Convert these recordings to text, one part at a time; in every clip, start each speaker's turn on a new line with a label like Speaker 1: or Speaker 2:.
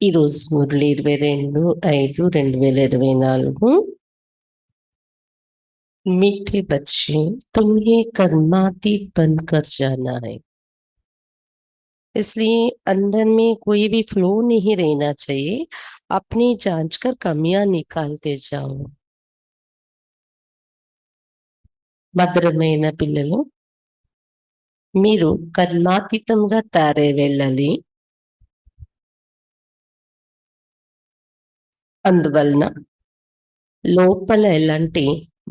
Speaker 1: ఈరోజు మురళి 22/5/2024 मीठे बच्चे तुम्हें कर्मातीत बनकर जाना है। इसलिए अंदर में कोई भी फ्लो नहीं रहना चाहिए। अपनी जांच कर कमियां निकालते जाओ। భద్రమైన పిల్లలు, మీరు కర్మాతీతంగా తారే వెళ్ళాలి. అందువలన లోపల ఎలాంటి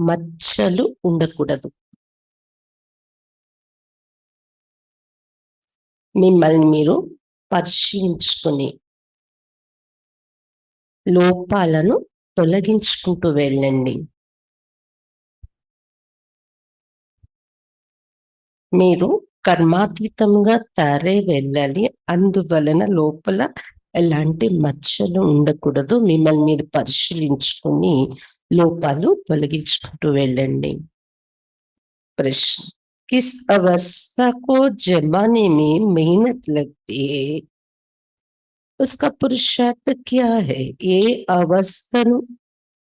Speaker 1: మచ్చలు ఉండకూడదు. మిమ్మల్ని మీరు పరిశీలించుకుని లోపాలను తొలగించుకుంటూ వెళ్ళండి. మీరు కర్మాతీతంగా తారే వెళ్ళాలి. అందువలన లోపల ఎలాంటి మచ్చలు ఉండకూడదు. మిమ్మల్ని మీరు పరిశీలించుకుని లోపాలు తొలగించుకుంటూ వెళ్ళండి. प्रश्न, किस अवस्था को जमाने में मेहनत लगती है, उसका पुरुषार्थ क्या है? ఏ అవస్థను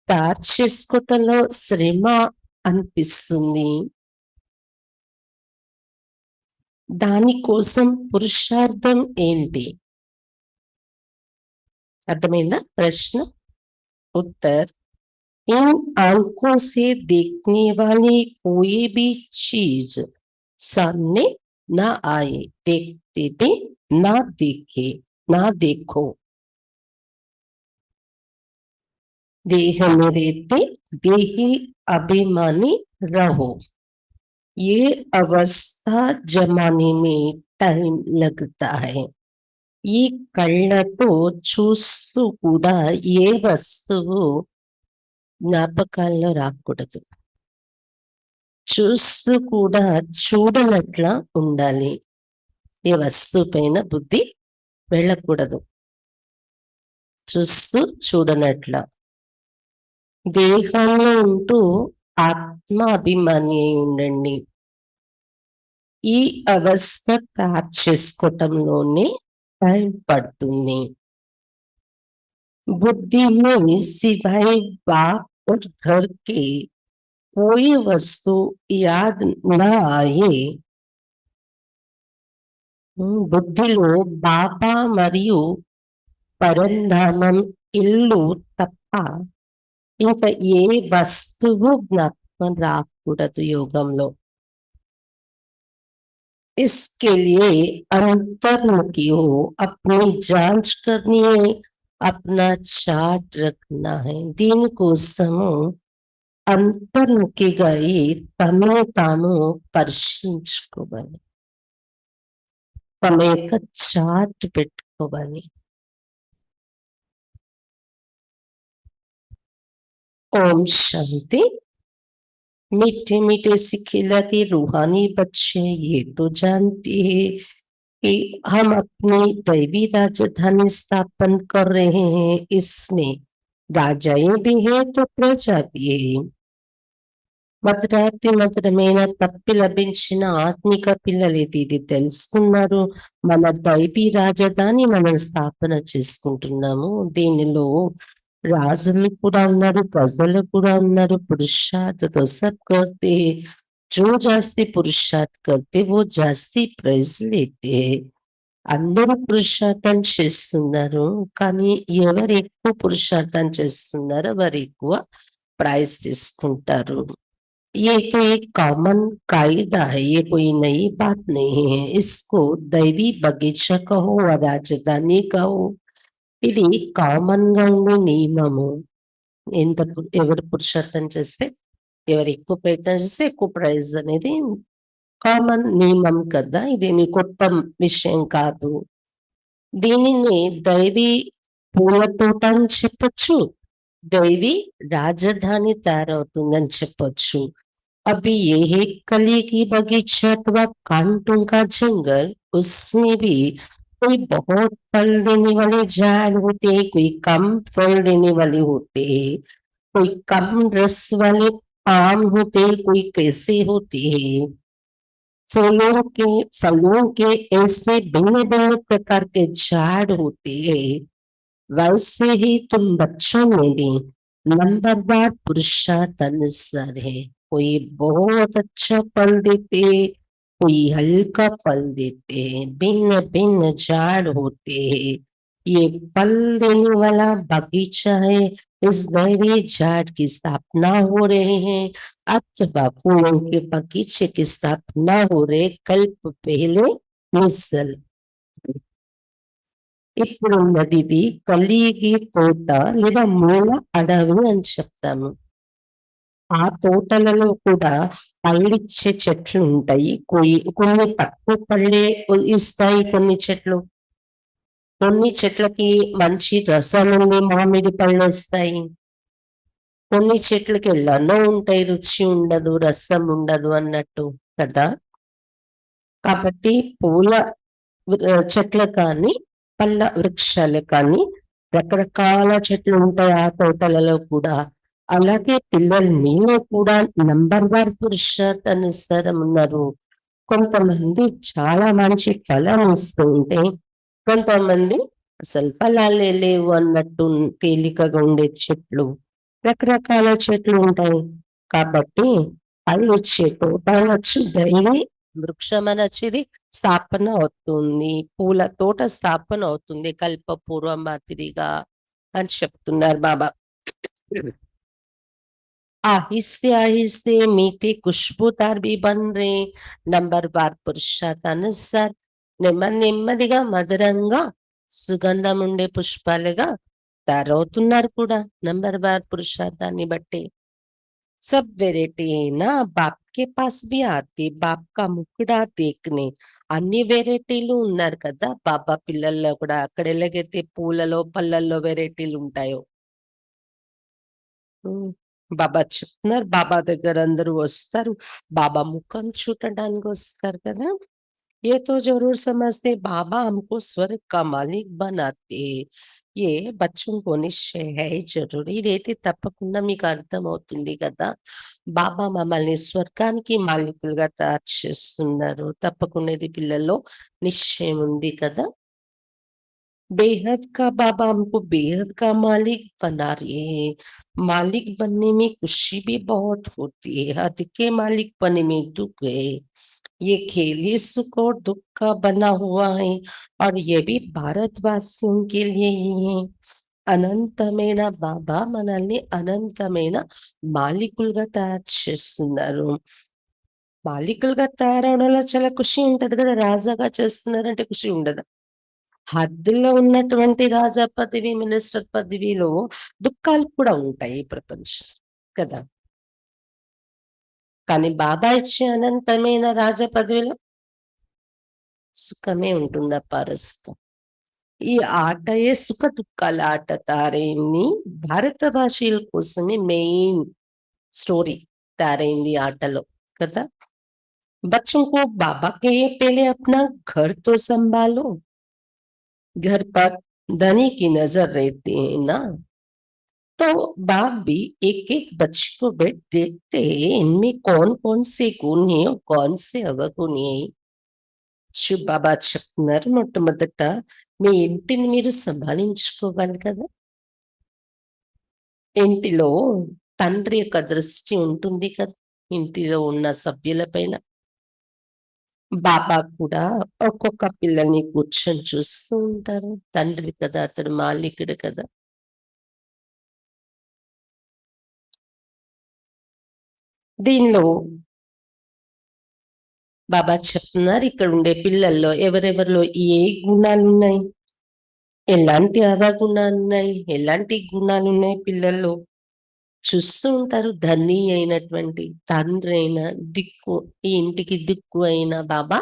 Speaker 1: తయారు చేసుకోవటంలో శ్రమ అనిపిస్తుంది, దానికోసం పురుషార్థం ఏంటి? అర్థమైందా ప్రశ్న? उत्तर, इन आंखों से देखने वाली कोई भी चीज सामने ना आए, देखते भी ना देखे ना देखो। देह में रहते देही अभिमानी रहो। ये अवस्था जमाने में टाइम लगता है. ఈ కళ్ళతో చూస్తూ కూడా ఏ వస్తువు జ్ఞాపకాల్లో రాకూడదు. చూస్తూ కూడా చూడనట్లా ఉండాలి. ఏ వస్తువు పైన బుద్ధి వెళ్ళకూడదు. చూస్తూ చూడనట్లా. దేహంలో ఉంటూ ఆత్మాభిమాని అయి ఉండండి. ఈ అవస్థ తయారు చేసుకోవటంలోనే टाइम पड़ती। बुद्धि में सिवाय बाप और घर के कोई वस्तु याद न आए, బుద్ధిలో బాబా మరియు పరంధామం ఇల్లు తప్ప ఇంకా ఏ వస్తువు జ్ఞాపకం రాకూడదు యోగంలో. इसके लिए अंतर्मुखी हो, अपनी जांच करनी है, अपना चार्ट रखना है. దీనికోసము అంతర్ముఖిగా తమను తాము పరిశీలించుకోవాలి. తమ యొక్క చార్ట్ పెట్టుకోవాలి. ఓం శాంతి. मीठे मीठे से खिलाते रूहानी बच्चे ये तो जानते हैं कि हम अपनी दैवी राजधानी स्थापन कर रहे हैं. इसमें राजाएं भी हैं तो प्रजा भी है. మధురాతి మధురమైన తప్పి లభించిన ఆత్మిక పిల్లలు ఇది తెలుసుకున్నారు. మన దైవీ రాజధాని మనం స్థాపన చేసుకుంటున్నాము. దీనిలో రాజులు కూడా ఉన్నారు, ప్రజలు కూడా ఉన్నారు. పురుషార్థ तो सब करते हैं. जो जास्ती पुरुषार्थ करते वो जास्ती ప్రైజ్ लेते हैं. అందరూ పురుషార్థం చేస్తున్నారు, కానీ ఎవరు ఎక్కువ పురుషార్థం చేస్తున్నారో వారు ఎక్కువ ప్రైజ్ తీసుకుంటారు. ये तो एक कॉमन कायदा है, ये कोई नई बात नहीं है. इसको दैवी बगीचा कहो व राजधानी कहो, ఇది కామన్ గా ఉండే నియమము. ఎవరు పురుషార్థం చేస్తే, ఎవరు ఎక్కువ ప్రయత్నం చేస్తే ఎక్కువ ప్రైజ్ అనేది కామన్ నియమం కదా. ఇదేమి కొత్త విషయం కాదు. దీనిని దైవీ పూల తోట అని చెప్పొచ్చు, దైవీ రాజధాని తయారవుతుందని చెప్పొచ్చు. अभी ये है कली की बगीचा अथवा कांटों का जंगल, उसमें भी कोई बहुत फल देने वाले झाड़ होते हैं, कोई कम फल देने वाले होते हैं, कोई कम रस वाले आम होते हैं, कोई कैसे होते हैं. फलों के ऐसे भिन्न भिन्न प्रकार के झाड़ होते हैं. वैसे ही तुम बच्चों में भी नंबरदार पुरुषार्थ अनुसार है। कोई बहुत अच्छा फल देते, कोई हल्का फल देते हैं, भिन्न भिन्न झाड़ होते हैं। ये फल देने वाला बगीचा है। इस दैवीय झाड़ की स्थापना हो रहे हैं अथवा फूलों के बगीचे की स्थापना हो रहे कल्प पहले मिसल। ఇప్పుడున్నది కలిగి తోట లేదా మూల అడవి అని చెప్తాము. ఆ తోటలలో కూడా పళ్ళిచ్చే చెట్లు ఉంటాయి. కొన్ని తక్కువ పళ్ళే ఇస్తాయి కొన్ని చెట్లు. కొన్ని చెట్లకి మంచి రసముండి మామిడి పళ్ళొస్తాయి. కొన్ని చెట్లకి ఎలానో ఉంటాయి, రుచి ఉండదు, రసం ఉండదు అన్నట్టు కదా! కాబట్టి పూల చెట్లు కానీ, పళ్ళ వృక్షాలు కానీ రకరకాల చెట్లు ఉంటాయి ఆ తోటలలో కూడా. అలాగే పిల్లలు మీలో కూడా నంబర్‌వార్ పురుషార్థ అనుసారం ఉన్నారు. కొంతమంది చాలా మంచి ఫలం ఇస్తూ ఉంటే, కొంతమంది అసలు ఫలాలే లేవు అన్నట్టు తేలికగా ఉండే చెట్లు. రకరకాల చెట్లు ఉంటాయి. కాబట్టి పళ్ళిచ్చే తోట అనొచ్చు, డైలీ వృక్షం అనొచ్చు, స్థాపన అవుతుంది. పూల తోట స్థాపన అవుతుంది కల్పపూర్వం మాదిరిగా అని చెప్తున్నారు బాబా. आहिस्ते आहिस्ते मीठे खुशबूदार भी बन रहे నంబర్‌వార్ పురుషార్థానుసార్ నెమ్మదిగా మధురంగా సుగంధం ఉండే పుష్పాలుగా తయారవుతున్నారు కూడా నంబర్‌వార్ పురుషార్థాన్ని బట్టి. सब वेराइटी है ना, बाप के पास भी आते, बाप का मुखड़ा देखने అన్ని వెరైటీలు ఉన్నారు కదా బాబా పిల్లల్లో కూడా. అక్కడ ఎలాగైతే పూలలో పళ్ళల్లో వెరైటీలు ఉంటాయో. హ్మ్. బాబా చెప్తున్నారు. బాబా దగ్గర అందరూ వస్తారు. బాబా ముఖం చూడడానికి వస్తారు కదా! ये तो ज़रूर समझते बाबा हमको स्वर्ग का मालिक बनाते। ये बच्चों को నిశ్చయ है జరూర్. ఇదైతే తప్పకుండా మీకు అర్థమవుతుంది కదా! బాబా మమ్మల్ని స్వర్గానికి మాలికులుగా తయారు చేస్తున్నారు. తప్పకుండా ఇది పిల్లల్లో నిశ్చయం ఉంది కదా! बेहद का बाबा हमको बेहद का मालिक बना रहे हैं। मालिक बनने में खुशी भी बहुत होती है, हद के मालिक बनने में दुख है। ये खेल ही सुख और दुख का बना हुआ है और ये भी भारतवासियों के लिए ही है. అనంతమైన బాబా మనల్ని అనంతమైన మాలికులుగా తయారు చేస్తున్నారు. మాలికులుగా తయారవడంలో చాలా ఖుషి ఉంటది కదా! రాజాగా చేస్తున్నారంటే ఖుషి ఉండదా? హద్దుల్లో ఉన్నటువంటి రాజా పదవి, మినిస్టర్ పదవిలో దుఃఖాలు కూడా ఉంటాయి ఈ ప్రపంచం కదా! కానీ బాబా ఇచ్చే అనంతమైన రాజ పదవిలో సుఖమే ఉంటుంది అపార సుఖం. ఈ ఆటయే సుఖ దుఃఖాల ఆట తయారైంది. భారత భాషీయుల కోసమే మెయిన్ స్టోరీ తయారైంది ఈ ఆటలో కదా! बच्चों को बाबा के पहले अपना घर तो संभालो. घर पर धनी की नजर रहती है ना, तो बाप भी एक-एक बच्चे को देखते हैं, इनमें कौन-कौन से गुण हैं और कौन से अवगुण हैं. శివ్ బాబా చెప్తున్నారు, మొట్టమొదట మీ ఇంటిని మీరు సంభాళించుకోవాలి కదా! ఇంటిలో తండ్రి యొక్క దృష్టి ఉంటుంది కదా! ఇంటిలో ఉన్న సభ్యుల పైన. బాబా కూడా ఒక్కొక్క పిల్లల్ని కూర్చొని చూస్తూ ఉంటారు. తండ్రి కదా! అతడు మాలికుడు కదా! దీనిలో బాబా చెప్తున్నారు, ఇక్కడుండే పిల్లల్లో ఎవరెవరిలో ఏ గుణాలున్నాయి? ఎలాంటి అవగుణాలున్నాయి? ఎలాంటి గుణాలున్నాయి పిల్లల్లో? చూస్తూ ఉంటారు. ధనీ అయినటువంటి తండ్రైన, ఈ ఇంటికి దిక్కు అయిన బాబా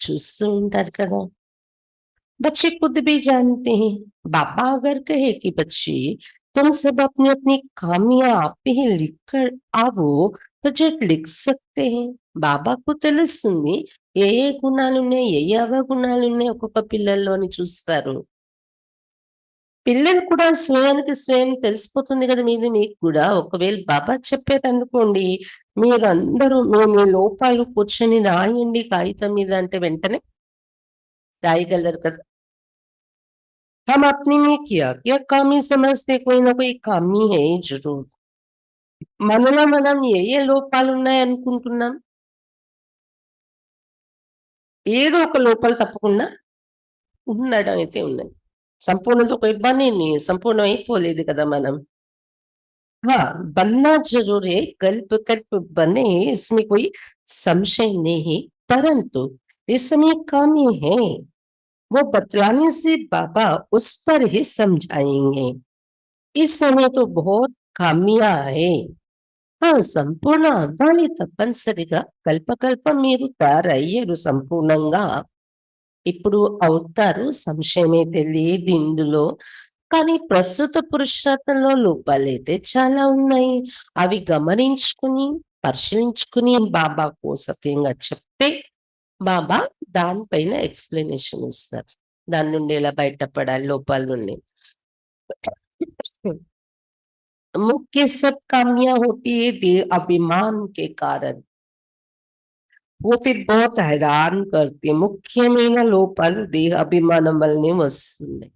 Speaker 1: చూస్తూ ఉంటారు కదా! बच्चे खुद भी जानते हैं, बाबा अगर कहे कि बच्चे तुम सब अपनी अपनी खामियां आप ही लिख कर आओ, तो जब लिख सकते हैं. బాబాకు తెలుస్తుంది ఏ ఏ గుణాలున్నాయి, ఏ ఏ అవగుణాలున్నాయి ఒక్కొక్క పిల్లల్లో అని చూస్తారు. పిల్లలు కూడా స్వయానికి స్వయం తెలిసిపోతుంది కదా మీది మీకు కూడా. ఒకవేళ బాబా చెప్పారనుకోండి, మీరందరూ మీ మీ లోపాలు కూర్చొని రాయండి కాగితం మీద అంటే వెంటనే రాయగలరు కదా! हम अपने में क्या कमी समझते, कोई ना कोई कमी है जरूर. మనలో మనం ఏ లోపాలు ఉన్నాయి అనుకుంటున్నాం? ఏదో ఒక లోపాలు తప్పకుండా ఉండడం అయితే ఉన్నది. సంపూర్ణత ఒక ఇబ్బంది సంపూర్ణం అయిపోలేదు కదా మనం. हाँ, बनना ज़रूर है, कल्प-कल्प बने इसमें कोई संशय नहीं, परंतु इसमें कमी है, वो बतलाने से बाबा उस पर ही समझाएँगे। इस समय तो बहुत खामियाँ है. సంపూర్ణ అవ్వాలి తప్పనిసరిగా. కల్పకల్పం మీరు తయారయ్యారు సంపూర్ణంగా. ఇప్పుడు అవుతారు, సంశయమైతే లేదు ఇందులో. కానీ ప్రస్తుత పురుషార్థంలో లోపాలైతే చాలా ఉన్నాయి. అవి గమనించుకుని, పరిశీలించుకుని బాబాకు సత్యంగా చెప్తే, బాబా దానిపైన ఎక్స్‌ప్లనేషన్ ఇస్తారు. దాని నుండి ఎలా బయటపడాలి లోపాల నుండి. मुख्य सब खामियाँ होती है देह अभिमान के कारण. वो फिर बहुत हैरान करती है. ముఖ్యమైన లోపాలు దేహ అభిమానం వల్లనే వస్తున్నాయి.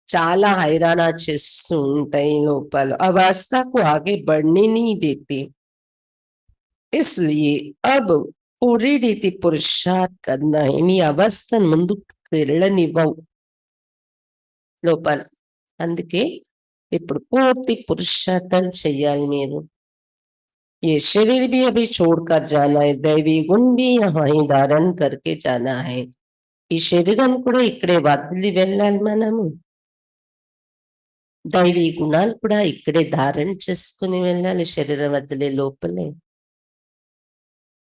Speaker 1: చాలా హైరానా చేస్తూ ఉంటాయి ఈ లోపాలు. अवस्था को आगे बढ़ने नहीं देती. इसलिए अब पूरी रीति पुरुषार्थ करना है. నీ అవస్థను ముందుకు వెళ్ళనివ్వవు లోపాలు. అందుకే ఇప్పుడు పూర్తి పురుషార్థం చెయ్యాలి మీరు. ये शरीर भी अभी छोड़कर जाना है, दैवी गुण भी यहाँ ही धारण करके जाना है. ఈ శరీరం కూడా ఇక్కడే వదిలి వెళ్ళాలి మనము. దైవీ గుణాలు కూడా ఇక్కడే ధారణ చేసుకుని వెళ్ళాలి శరీరం వదిలే లోపలే.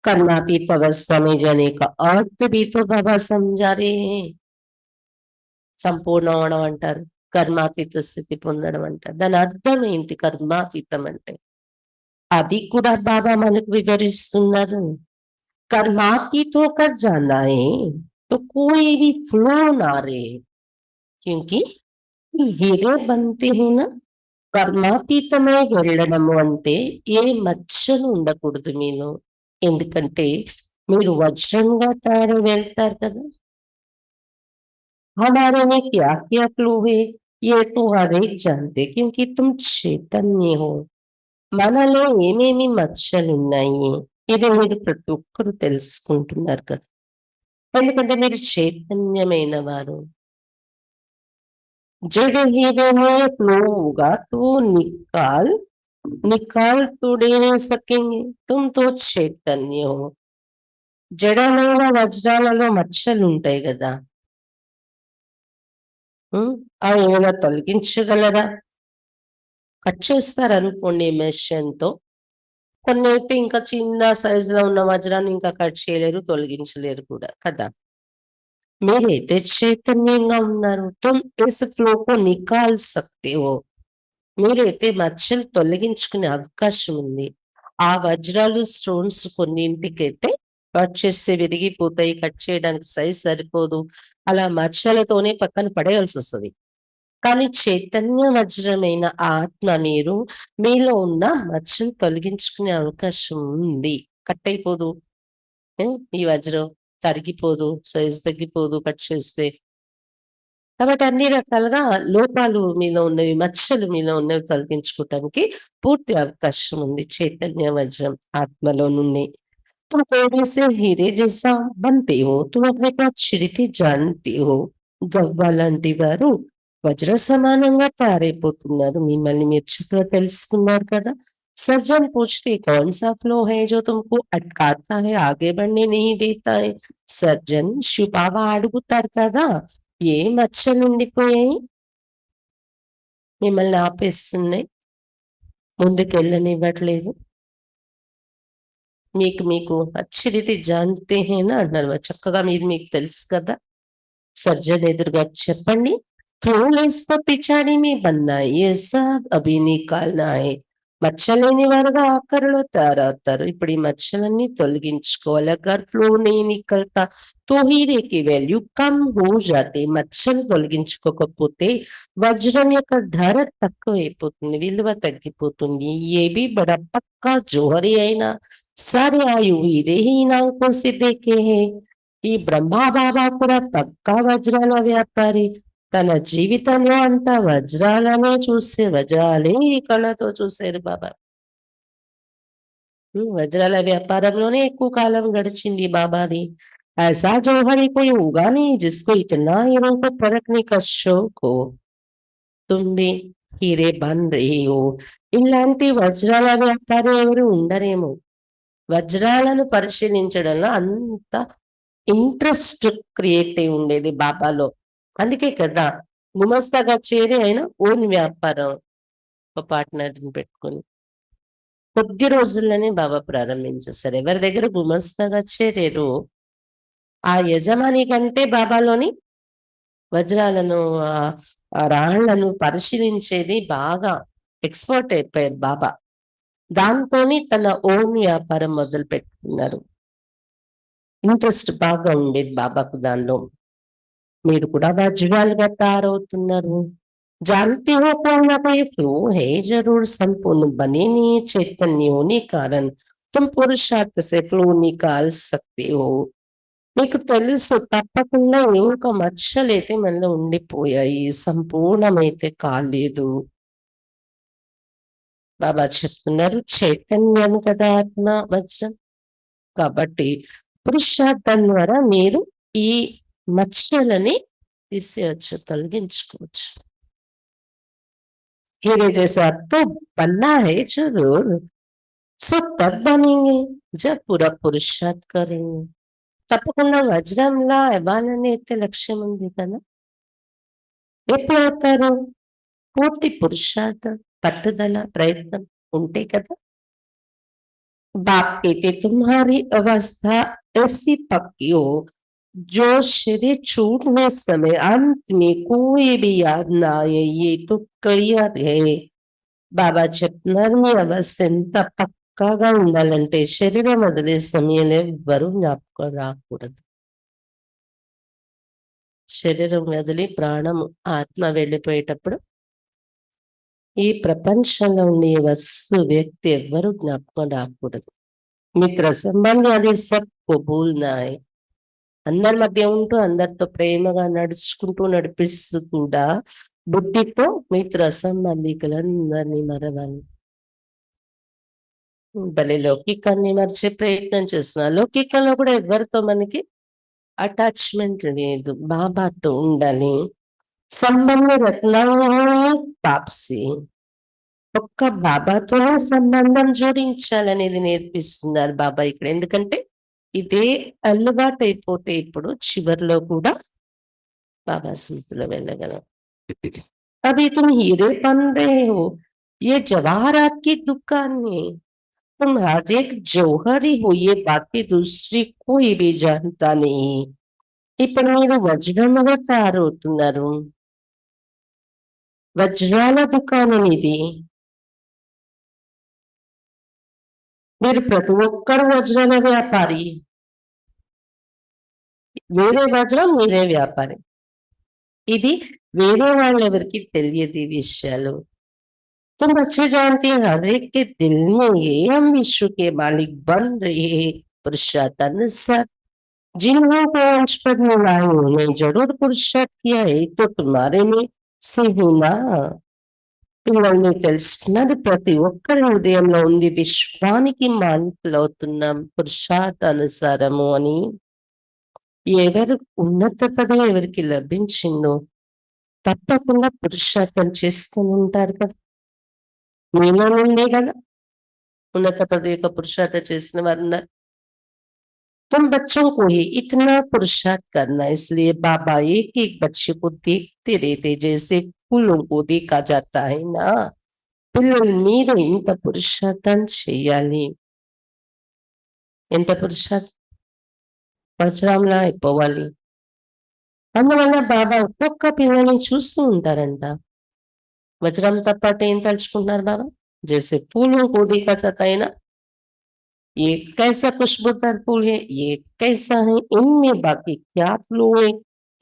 Speaker 1: कर्मातीत अवस्था में जाने का अर्थ भी तो बाबा समझा रहे हैं. సంపూర్ణ అవడం అంటారు, కర్మాతీత స్థితి పొందడం అంటారు. దాని అర్థం ఏంటి కర్మాతీతం అంటే? అది కూడా బాబా మనకు వివరిస్తున్నారు. कर्मातीत होकर जाना है तो कोई भी फ्लो ना रहे, क्योंकि हीरे बनते हो ना. కర్మాతీతమై వెళ్ళడము అంటే ఏ మచ్చలు ఉండకూడదు మీలో. ఎందుకంటే మీరు వజ్రంగా తయారై వెళ్తారు కదా. हमारे में क्या क्या क्लू है ये तो हर एक जानते, क्योंकि तुम चैतन्य हो. మనలో ఏమేమి మచ్చలున్నాయి ఇది మీరు ప్రతి ఒక్కరు తెలుసుకుంటున్నారు కదా. ఎందుకంటే మీరు చైతన్యమైన వారు. जब हीरे में फ्लो होगा तो निकाल निकाल तोड़े नहीं सकेंगे. तुम तो చైతన్య हो. జడమైన వజ్రాలలో మచ్చలు ఉంటాయి కదా. అవి ఏమైనా తొలగించగలరా? కట్ చేస్తారనుకోండి మెషిన్‌తో. కొన్ని అయితే ఇంకా చిన్న సైజులో ఉన్న వజ్రాన్ని ఇంకా కట్ చేయలేరు, తొలగించలేరు కూడా కదా. మీరైతే చైతన్యంగా ఉన్నారు. तुम इस फ्लो को निकाल सकते हो. మీరైతే మచ్చలు తొలగించుకునే అవకాశం ఉంది. ఆ వజ్రాలు, స్టోన్స్ కొన్నింటికైతే కట్ చేస్తే విరిగిపోతాయి. కట్ చేయడానికి సైజ్ సరిపోదు. అలా మచ్చలతోనే పక్కన పడేయాల్సొస్తది. కానీ చైతన్య వజ్రమైన ఆత్మ మీరు, మీలో ఉన్న మచ్చలు తొలగించుకునే అవకాశం ఉంది. కట్ అయిపోదు. ఈ వజ్రం తరిగిపోదు, సైజ్ తగ్గిపోదు కట్ చేస్తే. కాబట్టి అన్ని రకాలుగా లోపాలు మీలో ఉన్నవి, మచ్చలు మీలో ఉన్నవి తొలగించుకోవటానికి పూర్తి అవకాశం ఉంది చైతన్య వజ్రం ఆత్మలో నుండి. तुम थोड़े से हीरे जैसा बनते हो, तुम अपने को చిరితి जानते हो. గవ్వ లాంటి వారు వజ్ర సమానంగా తయారైపోతున్నారు. మిమ్మల్ని మీరు చక్కగా తెలుసుకున్నారు కదా. सर्जन पूछते कौन सा फ्लो है जो तुमको अटकाता है, आगे बढ़ने नहीं देता है. सर्जन శివబాబా అడుగుతారు కదా, ఏ మచ్చలు ఉండిపోయాయి మిమ్మల్ని ఆపేస్తున్నాయి, ముందుకెళ్ళనివ్వట్లేదు. మీకు మీకు अच्छी रीति जानते हैं ना అంటున్నారు. చక్కగా మీరు మీకు తెలుసు కదా. సర్జన్ ఎదురుగా చెప్పండి. ఫ్లోలెస్ తో పిచాడి మీ బన్నా ఏ సబ్ అభి నికాల్నా హై. మచ్చలేని వారుగా ఆఖరిలో తయారవుతారు. ఇప్పుడు ఈ మచ్చలన్నీ తొలగించుకోవాలి. అగర్ ఫ్లో नहीं निकलता तो हीरे की वैल्यू कम हो जाती. మచ్చలు తొలగించుకోకపోతే వజ్రం యొక్క ధర తక్కువైపోతుంది, విలువ తగ్గిపోతుంది. ఏవి బడా పక్కా జోహరి అయినా सारे आयु हीरे ही नाकों से देखे हैं. ఈ బ్రహ్మ బాబా కూడా పక్కా వజ్రాల వ్యాపారి. తన జీవితంలో అంతా వజ్రాలనే వజ్రాలే కళ్ళతో చూశారు బాబా. వజ్రాల వ్యాపారంలోనే ఎక్కువ కాలం గడిచింది బాబాది. ऐसा जौहर कोई होगा नहीं जिसको इतना हीरों को परखने का शौक हो. तुम भी హీరే బన్ రహీ హో. ఇలాంటి వజ్రాల వ్యాపారం ఎవరు ఉండరేమో. వజ్రాలను పరిశీలించడంలో అంత ఇంట్రెస్ట్ క్రియేట్ అయి ఉండేది బాబాలో. అందుకే కదా గుమస్తాగా చేరి ఆయన ఓన్ వ్యాపారం ఒక పార్ట్నర్ని పెట్టుకుని కొద్ది రోజుల్లోనే బాబా ప్రారంభించేస్తారు. ఎవరి దగ్గర గుమస్తాగా చేరారు ఆ యజమాని కంటే బాబాలోని వజ్రాలను రాళ్లను పరిశీలించేది బాగా ఎక్స్పర్ట్ అయిపోయారు బాబా. దాంతోని తన ఓన్ వ్యాపారం మొదలు పెట్టుకున్నారు. ఇంట్రెస్ట్ బాగా ఉండేది బాబాకు దానిలో. మీరు కూడా వజ్రాలుగా తయారవుతున్నారు. जानते हो कोई ना कोई फ्लो है जरूर संपूर्ण बने नहीं चैतन्य होने कारण तुम पुरुषार्थ से फ्लो निकाल सकते हो. మీకు తెలుసు తప్పకుండా ఒక మచ్చలైతే మనలో ఉండిపోయాయి, సంపూర్ణమైతే కాలేదు. బాబా చెప్తున్నారు చైతన్యం కదా ఆత్మ వజ్రం. కాబట్టి పురుషార్థం ద్వారా మీరు ఈ మచ్చలని తీసేయచ్చు, తొలగించుకోవచ్చు. हीरे जैसा तो बनना है जरूर, सो तब बनेंगे जब पूरा पुरुषार्थ करेंगे. తప్పకుండా వజ్రంలా ఇవ్వాలని అయితే లక్ష్యం ఉంది కదా. ఎప్పుడు అవుతారు? పూర్తి పురుషార్థం, పట్టుదల, ప్రయత్నం ఉంటే కదా. बाप कहते तुम्हारी अवस्था ऐसी पक्की हो जो शरीर छूटने समय अंत में कोई भी याद ना आए, ये तो क्लियर है. బాబా చెప్తున్నారు మీ అవస్థ ఎంత పక్కాగా ఉండాలంటే శరీరం వదిలే సమయంలో ఎవ్వరూ జ్ఞాపకం రాకూడదు. శరీరం వదిలి ప్రాణము ఆత్మ వెళ్ళిపోయేటప్పుడు ఈ ప్రపంచంలో ఉండే వస్తు వ్యక్తి ఎవ్వరూ జ్ఞాపకం రాకూడదు. మిత్ర సంబంధం అది సబ్కో భూల్నా హై. అందరి మధ్య ఉంటూ అందరితో ప్రేమగా నడుచుకుంటూ నడిపిస్తూ కూడా బుద్ధితో మిత్ర సంబంధికులందరినీ మరవాలి. భలే లౌకికాన్ని మర్చే ప్రయత్నం చేస్తున్నా. లౌకికంలో కూడా ఎవరితో మనకి అటాచ్మెంట్ లేదు, బాబాతో ఉండాలి. సంబంధం రత్నం తాప్సి ఒక్క బాబాతోనే సంబంధం జోడించాలనేది నేర్పిస్తున్నారు బాబా ఇక్కడ. ఎందుకంటే ఇదే అలవాటు అయిపోతే ఇప్పుడు చివరిలో కూడా బాబా స్మృతిలో వెళ్ళగలం. అవి तुम हीरे बन रहे हो, ये जवाहरात की दुकान है, तुम हर एक जौहर ही हो, ये बाकी दूसरी कोई भी जानता नहीं. ఇప్పుడు మీరు వజ్రముగా తయారవుతున్నారు. వజ్రాల దుకాణం ఇది. మీరు ప్రతి ఒక్కరు వజ్రాల వ్యాపారి. వేరే వజ్రం మీరే వ్యాపారి. ఇది వేరే వాళ్ళెవరికి తెలియదు ఈ విషయాలు. तुम अच्छे जानते हैं हर एक के दिल में ये हम विश्व के मालिक बन रहे हैं पुरुषार्थ अनुसार. जिन्हों को अंश पर मिला है उन्हें जरूर पुरुषार्थ किया है, तो तुम्हारे में से ही ना. పిల్లల్ని తెలుసుకున్నది ప్రతి ఒక్కరి హృదయంలో ఉంది. విశ్వానికి మాలికలు అవుతున్నాం పురుషార్థ అనుసారము అని. ఎవరు ఉన్నత పదవి ఎవరికి లభించిందో తప్పకుండా పురుషార్థం చేసుకొని ఉంటారు కదా. మీలో నుండే కదా ఉన్నత పదవి యొక్క పురుషార్థం చేసిన వారు ఉన్నారు. तुम बच्चों को ही इतना पुरुषार्थ करना, इसलिए बाबा एक एक बच्चे को देखते रहते जैसे फूलों को देखा जाता है ना. పిల్లలు మీరు ఇంత పురుషార్థం చెయ్యాలి. ఎంత పురుషార్థం వజ్రంలా అయిపోవాలి. అందువల్ల బాబా ఒక్కొక్క పిల్లల్ని చూస్తూ ఉంటారంట. వజ్రంతో పాటు ఏం తలుచుకుంటున్నారు బాబా? జైసే ఫూलों को देखा जाता है ना, ये कैसा खुशबूदार फूल है, ये कैसा है, इनमें बाकी क्या फ्लो है,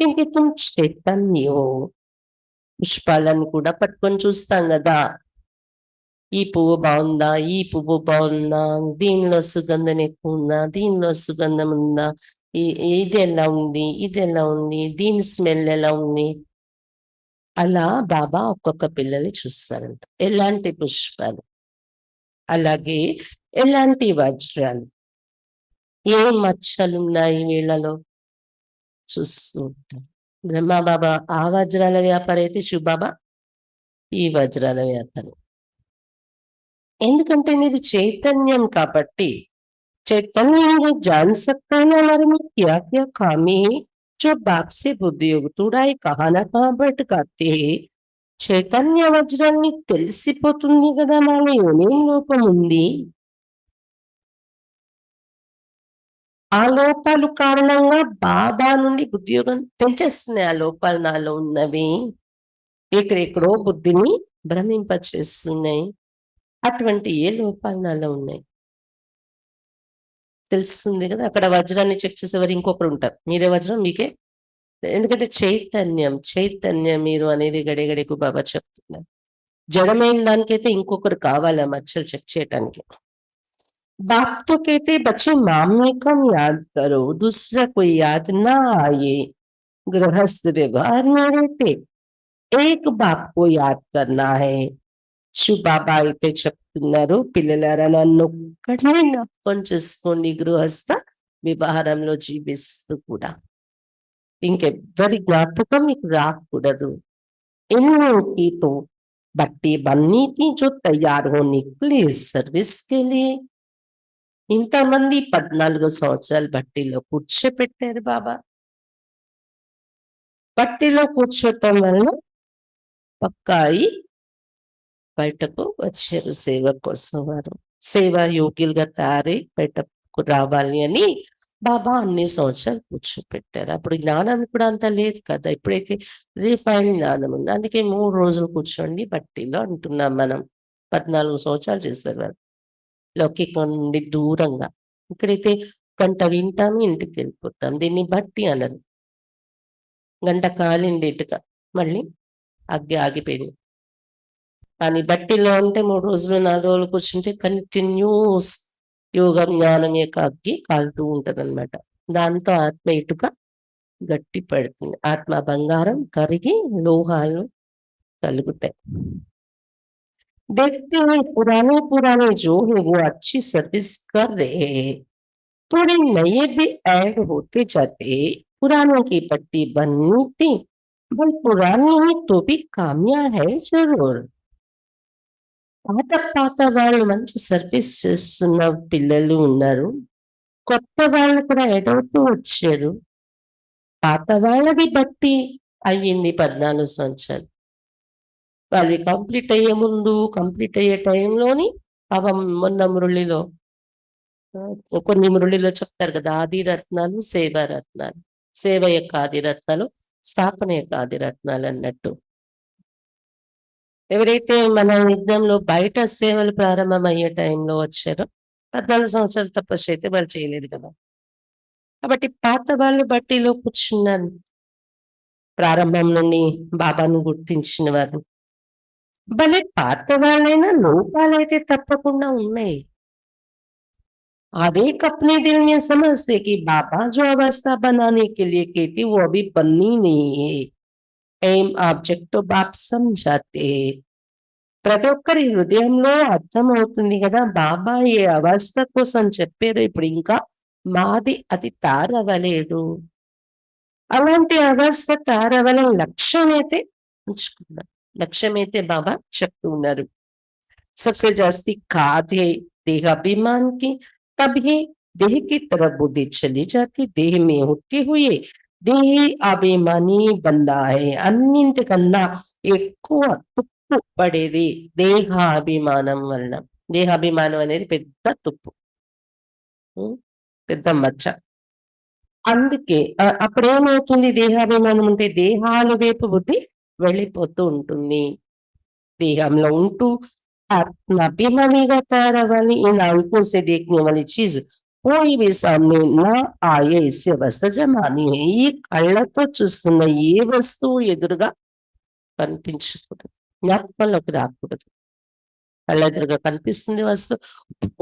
Speaker 1: क्योंकि तुम चैतन्य हो. పుష్పాలను కూడా పట్టుకొని చూస్తాం కదా. ఈ పువ్వు బాగుందా, ఈ పువ్వు బాగుందా, దీనిలో సుగంధం ఎక్కువ ఉందా, దీనిలో సుగంధం ఉందా, ఇది ఎలా ఉంది, ఇది ఎలా ఉంది, దీని స్మెల్ ఎలా ఉంది. అలా బాబా ఒక్కొక్క పిల్లని చూస్తారంట. ఎలాంటి పుష్పాలు, అలాగే ఎలాంటి వజ్రాలు, ఏ మచ్చలున్నాయి వీళ్ళలో చూస్తూ ఉంటారు. బ్రహ్మ బాబా ఆ వజ్రాల వ్యాపారి అయితే శివబాబా ఈ వజ్రాల వ్యాపారి. ఎందుకంటే మీరు చైతన్యం కాబట్టి. चैतन्य ये जान सकता है हमारे में क्या क्या खामी है जो बाप से बुद्धि योग तोड़ाई कहा ना कहा भटकाते చైతన్య వజ్రాన్ని తెలిసిపోతుంది కదా మాలో ఏమేం లోపం ఉంది. ఆ లోపాలు కారణంగా బాబా నుండి బుద్ధియోగం పెంచేస్తున్నాయి. ఆ లోపాలు నాలో ఉన్నవి ఎక్కడెక్కడో బుద్ధిని భ్రమింపచేస్తున్నాయి. అటువంటి ఏ లోపాలు నాలో ఉన్నాయి తెలుస్తుంది కదా. అక్కడ వజ్రాన్ని చెక్ చేసేవారు ఇంకొకరు ఉంటారు. మీరే వజ్రం మీకే. ఎందుకంటే చైతన్యం మీరు అనేది గడిగడికు బాబా చెప్తున్నారు. జడమైన దానికైతే ఇంకొకరు కావాలి ఆ మచ్చలు చెక్ చేయడానికి. बाप तो कहते बच्चे माम में कम याद करो दूसरा कोई याद ना आए गृहस्थ व्यवहार में रहते एक बाप को याद करना है. శివ బాబా అయితే చెప్తున్నారు, పిల్లలారా నన్నొక్కడే జ్ఞాపకం చేసుకోండి గృహస్థ వ్యవహారంలో జీవిస్తూ కూడా. ఇంకెవ్వరి జ్ఞాపకం మీకు రాకూడదు. इनकी तो बट्टी बननी थी जो तैयार होने के लिए सर्विस के लिए. ఇంతమంది 14 సంవత్సరాలు బట్టీలో కూర్చోపెట్టారు బాబా. బట్టీలో కూర్చోటం వల్ల పక్కాయి బయటకు వచ్చారు సేవ కోసం. వారు సేవా యోగ్యులుగా తయారై బయటకు రావాలి అని బాబా అన్ని సంవత్సరాలు కూర్చోపెట్టారు. అప్పుడు జ్ఞానం కూడా అంత లేదు కదా. ఇప్పుడైతే రిఫైన్ జ్ఞానం ఉంది. అందుకే 3 రోజులు కూర్చోండి బట్టీలో అంటున్నాం మనం. 14 సంవత్సరాలు చేశారు వారు లౌకికం నుండి దూరంగా. ఇక్కడైతే గంట వింటాము, ఇంటికి వెళ్ళిపోతాం. దీన్ని బట్టి అనరు. గంట కాలింది ఇటుక, మళ్ళీ ఆగిపోయింది. కానీ బట్టిలో ఉంటే 3 రోజులు 4 రోజులు కూర్చుంటే కంటిన్యూస్ యోగ జ్ఞానం యొక్క అగ్గి కాలుతూ ఉంటదన్నమాట. దాంతో ఆత్మ ఇటుక గట్టి పడుతుంది. ఆత్మ బంగారం కరిగి లోహాలు కలుగుతాయి. देखते हैं पुराने जो है वो अच्छी सर्विस कर रहे हैं, थोड़े नए भी ऐड होते जाते. पुरानों की पट्टी बननी थी, भाई पुरानी है तो भी कामयाब है जरूर. పాత వాళ్ళు మంచి సర్వీస్ చేస్తున్న పిల్లలు ఉన్నారు. కొత్త వాళ్ళు కూడా యాడ్ అవుతూ వచ్చారు. పాత వాళ్ళది బట్టి అయ్యింది 14 సంవత్సరాలు. అది కంప్లీట్ అయ్యే ముందు, కంప్లీట్ అయ్యే టైంలోని మొన్న మురళిలో కొన్ని మురళిలో చెప్తారు కదా, ఆది రత్నాలు, సేవా రత్నాలు. సేవ యొక్క ఆది రత్నాలు, స్థాపన యొక్క ఆది రత్నాలు అన్నట్టు. ఎవరైతే మన యజ్ఞంలో బయట సేవలు ప్రారంభమయ్యే టైంలో వచ్చారో 14 సంవత్సరాలు తపస్సు అయితే వాళ్ళు చేయలేదు కదా. కాబట్టి పాత వాళ్ళు బట్టిలో కూర్చున్నాను. ప్రారంభం నుండి బాబాను గుర్తించిన వారు. భలే పాత వాళ్ళైనా లోపాలైతే తప్పకుండా ఉన్నాయి. हर एक अपने दिल में समझते कि बाबा जो अवस्था बनाने के लिए कहती वो अभी बननी नहीं है. एम ऑब्जेक्ट बाप समझाते. ప్రతి ఒక్కరి హృదయంలో అర్థమవుతుంది కదా, బాబా ఏ అవస్థ కోసం చెప్పారు, ఇప్పుడు ఇంకా మాది అది తారవలేదు. అలాంటి అవస్థ తారవలం లక్ష్యం అయితే ఉంచుకున్నాం. లక్ష్యం అయితే బాబా చెప్తూ ఉన్నారు. सबसे जास्ती खाद्य देहाभिमान की, तभी देह की तरफ बुद्धि चली जाती. देह में होते हुए देह अभिमानी बंदा है. అన్నింటికన్నా ఎక్కువ తుప్పు పడేది దేహాభిమానం వలన. దేహాభిమానం అనేది పెద్ద తుప్పు, పెద్ద మచ్చ. అందుకే అప్పుడేమవుతుంది, దేహాభిమానం ఉంటే దేహాల వైపు బుద్ధి వెళ్ళిపోతూ ఉంటుంది. దేహంలో ఉంటూ आत्माभिमानीगा तैयारव्वाली. इन आंखों से देखने वाली चीज कोई भी सामने ना आए, इसी अवस्था जमानी है. ఈ కళ్ళతో చూస్తున్న ఏ వస్తువు ఎదురుగా కనిపించకూడదు, జ్ఞాపకంలోకి రాకూడదు. కళ్ళ ఎదురుగా కనిపిస్తుంది వస్తువు,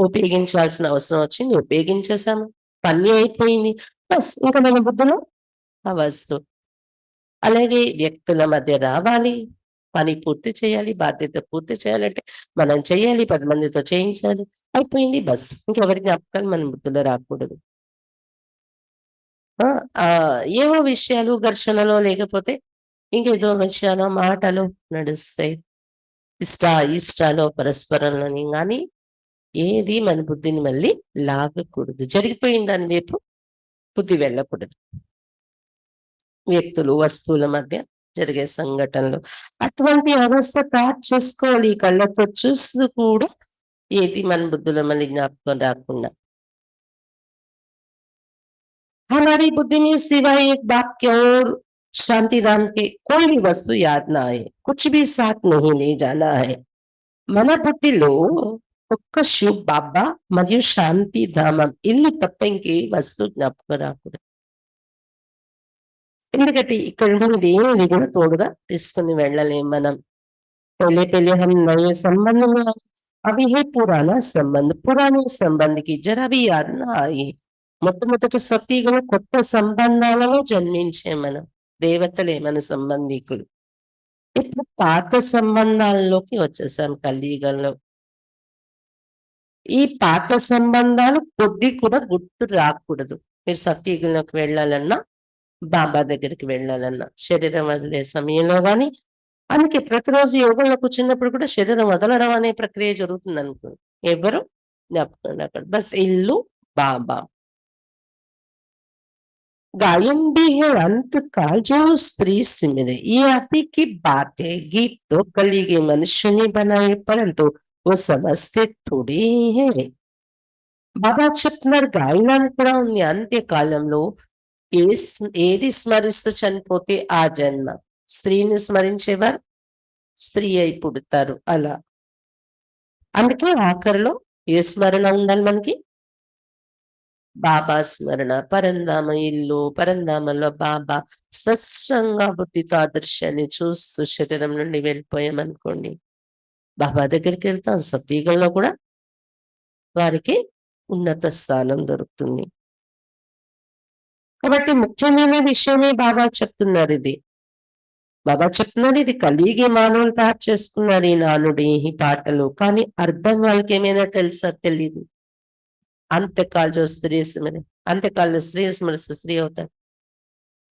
Speaker 1: ఉపయోగించాల్సిన అవసరం వచ్చింది, ఉపయోగించేసాము, పని అయిపోయింది, బస్ ఇంకా మన బుద్ధిలో ఆ వస్తువు. అలాగే వ్యక్తుల మధ్య రావాలి, పని పూర్తి చేయాలి, బాధ్యత పూర్తి చేయాలంటే మనం చేయాలి, 10 మందితో చేయించాలి. అయిపోయింది బస్. ఇంకెవరి జ్ఞాపకాలు మన బుద్ధిలో రాకూడదు. ఆ! ఏవో విషయాలు ఘర్షణలో లేకపోతే ఇంకేదో విషయాలో మాటలు నడుస్తాయి. ఇష్టాలో పరస్పరంలోని గాని ఏది మన బుద్ధిని మళ్ళీ లాగకూడదు. జరిగిపోయిన దాని వైపు బుద్ధి వెళ్ళకూడదు. వ్యక్తులు, వస్తువుల మధ్య జరిగే సంఘటనలు. అటువంటి అవస్థ తయారు చేసుకోవాలి. ఈ కళ్ళతో చూస్తూ కూడా ఏది మన బుద్ధిలో మళ్ళీ జ్ఞాపకం రాకుండా. हमारी बुद्धि में सिवाय एक वाक्य और शांतिधाम के कोई भी वस्तु याद ना आए, कुछ भी साथ नहीं ले जाना है. మన బుద్ధిలో ఒక్క శివ్ బాబా మరియు శాంతి ధామం ఇల్లు తప్ప ఇంకే వస్తువు జ్ఞాపకం రాకూడదు. ఎందుకంటే ఇక్కడ ఉన్నది ఏమి కూడా తోడుగా తీసుకుని వెళ్ళలేం మనం. पहले पहले हम नए संबंध में आए, अभी है पुराना संबंध, पुराने संबंध की जरा भी याद ना आई. మొట్టమొదటి సతీగల కొత్త సంబంధాలలో జన్మించే మనం. దేవతలే మన సంబంధీకులు. ఇప్పుడు పాత సంబంధాల్లోకి వచ్చేసాం కలియుగంలో. ఈ పాత సంబంధాలు కొద్ది కూడా గుర్తు రాకూడదు. మీరు సత్యయుగంలోకి వెళ్ళాలన్నా, బాబా దగ్గరికి వెళ్ళాలన్నా, శరీరం వదిలే సమయంలో గాని, అందుకే ప్రతిరోజు యోగంలో కూర్చున్నప్పుడు కూడా శరీరం వదలడం అనే ప్రక్రియ జరుగుతుందనుకో. ఎవరు జ్ఞాపకం రాకూడదు. బస్ ఇల్లు, బాబా. गायन भी है अंत का जो स्त्री सिमरे. ये आप ही की बात है. गीत तो कली के मनुष्य ने बनाए परंतु वो समझते थोड़ी है. బాబా చెప్తున్నారు గాయనాన్ని కూడా ఉంది. అంత్యకాలంలో ఏది స్మరిస్తూ చనిపోతే ఆ జన్మ. స్త్రీని స్మరించేవారు స్త్రీ అయి పుడతారు అలా. అందుకే ఆఖరిలో ఏ స్మరణ ఉండాలి మనకి? బాబా స్మరణ. పరంధామ ఇల్లు, పరంధామంలో బాబా స్పష్టంగా బుద్ధితో ఆ దృశ్యాన్ని చూస్తూ శరీరం నుండి వెళ్ళిపోయామనుకోండి, బాబా దగ్గరికి వెళ్తాం. సతీగంలో కూడా వారికి ఉన్నత స్థానం దొరుకుతుంది. కాబట్టి ముఖ్యమైన విషయమే బాబా చెప్తున్నారు ఇది. బాబా చెప్తున్నారు ఇది కలిగి మానవులు తయారు చేసుకున్నారు ఈ నానుడి, ఈ పాటలు. కానీ అర్థం వాళ్ళకి ఏమైనా తెలుసా? తెలీదు. అంత్యకాల స్త్రీ స్మరణ, అంత్యకాలంలో స్త్రీ స్మరిస్తే స్త్రీ అవుతారు.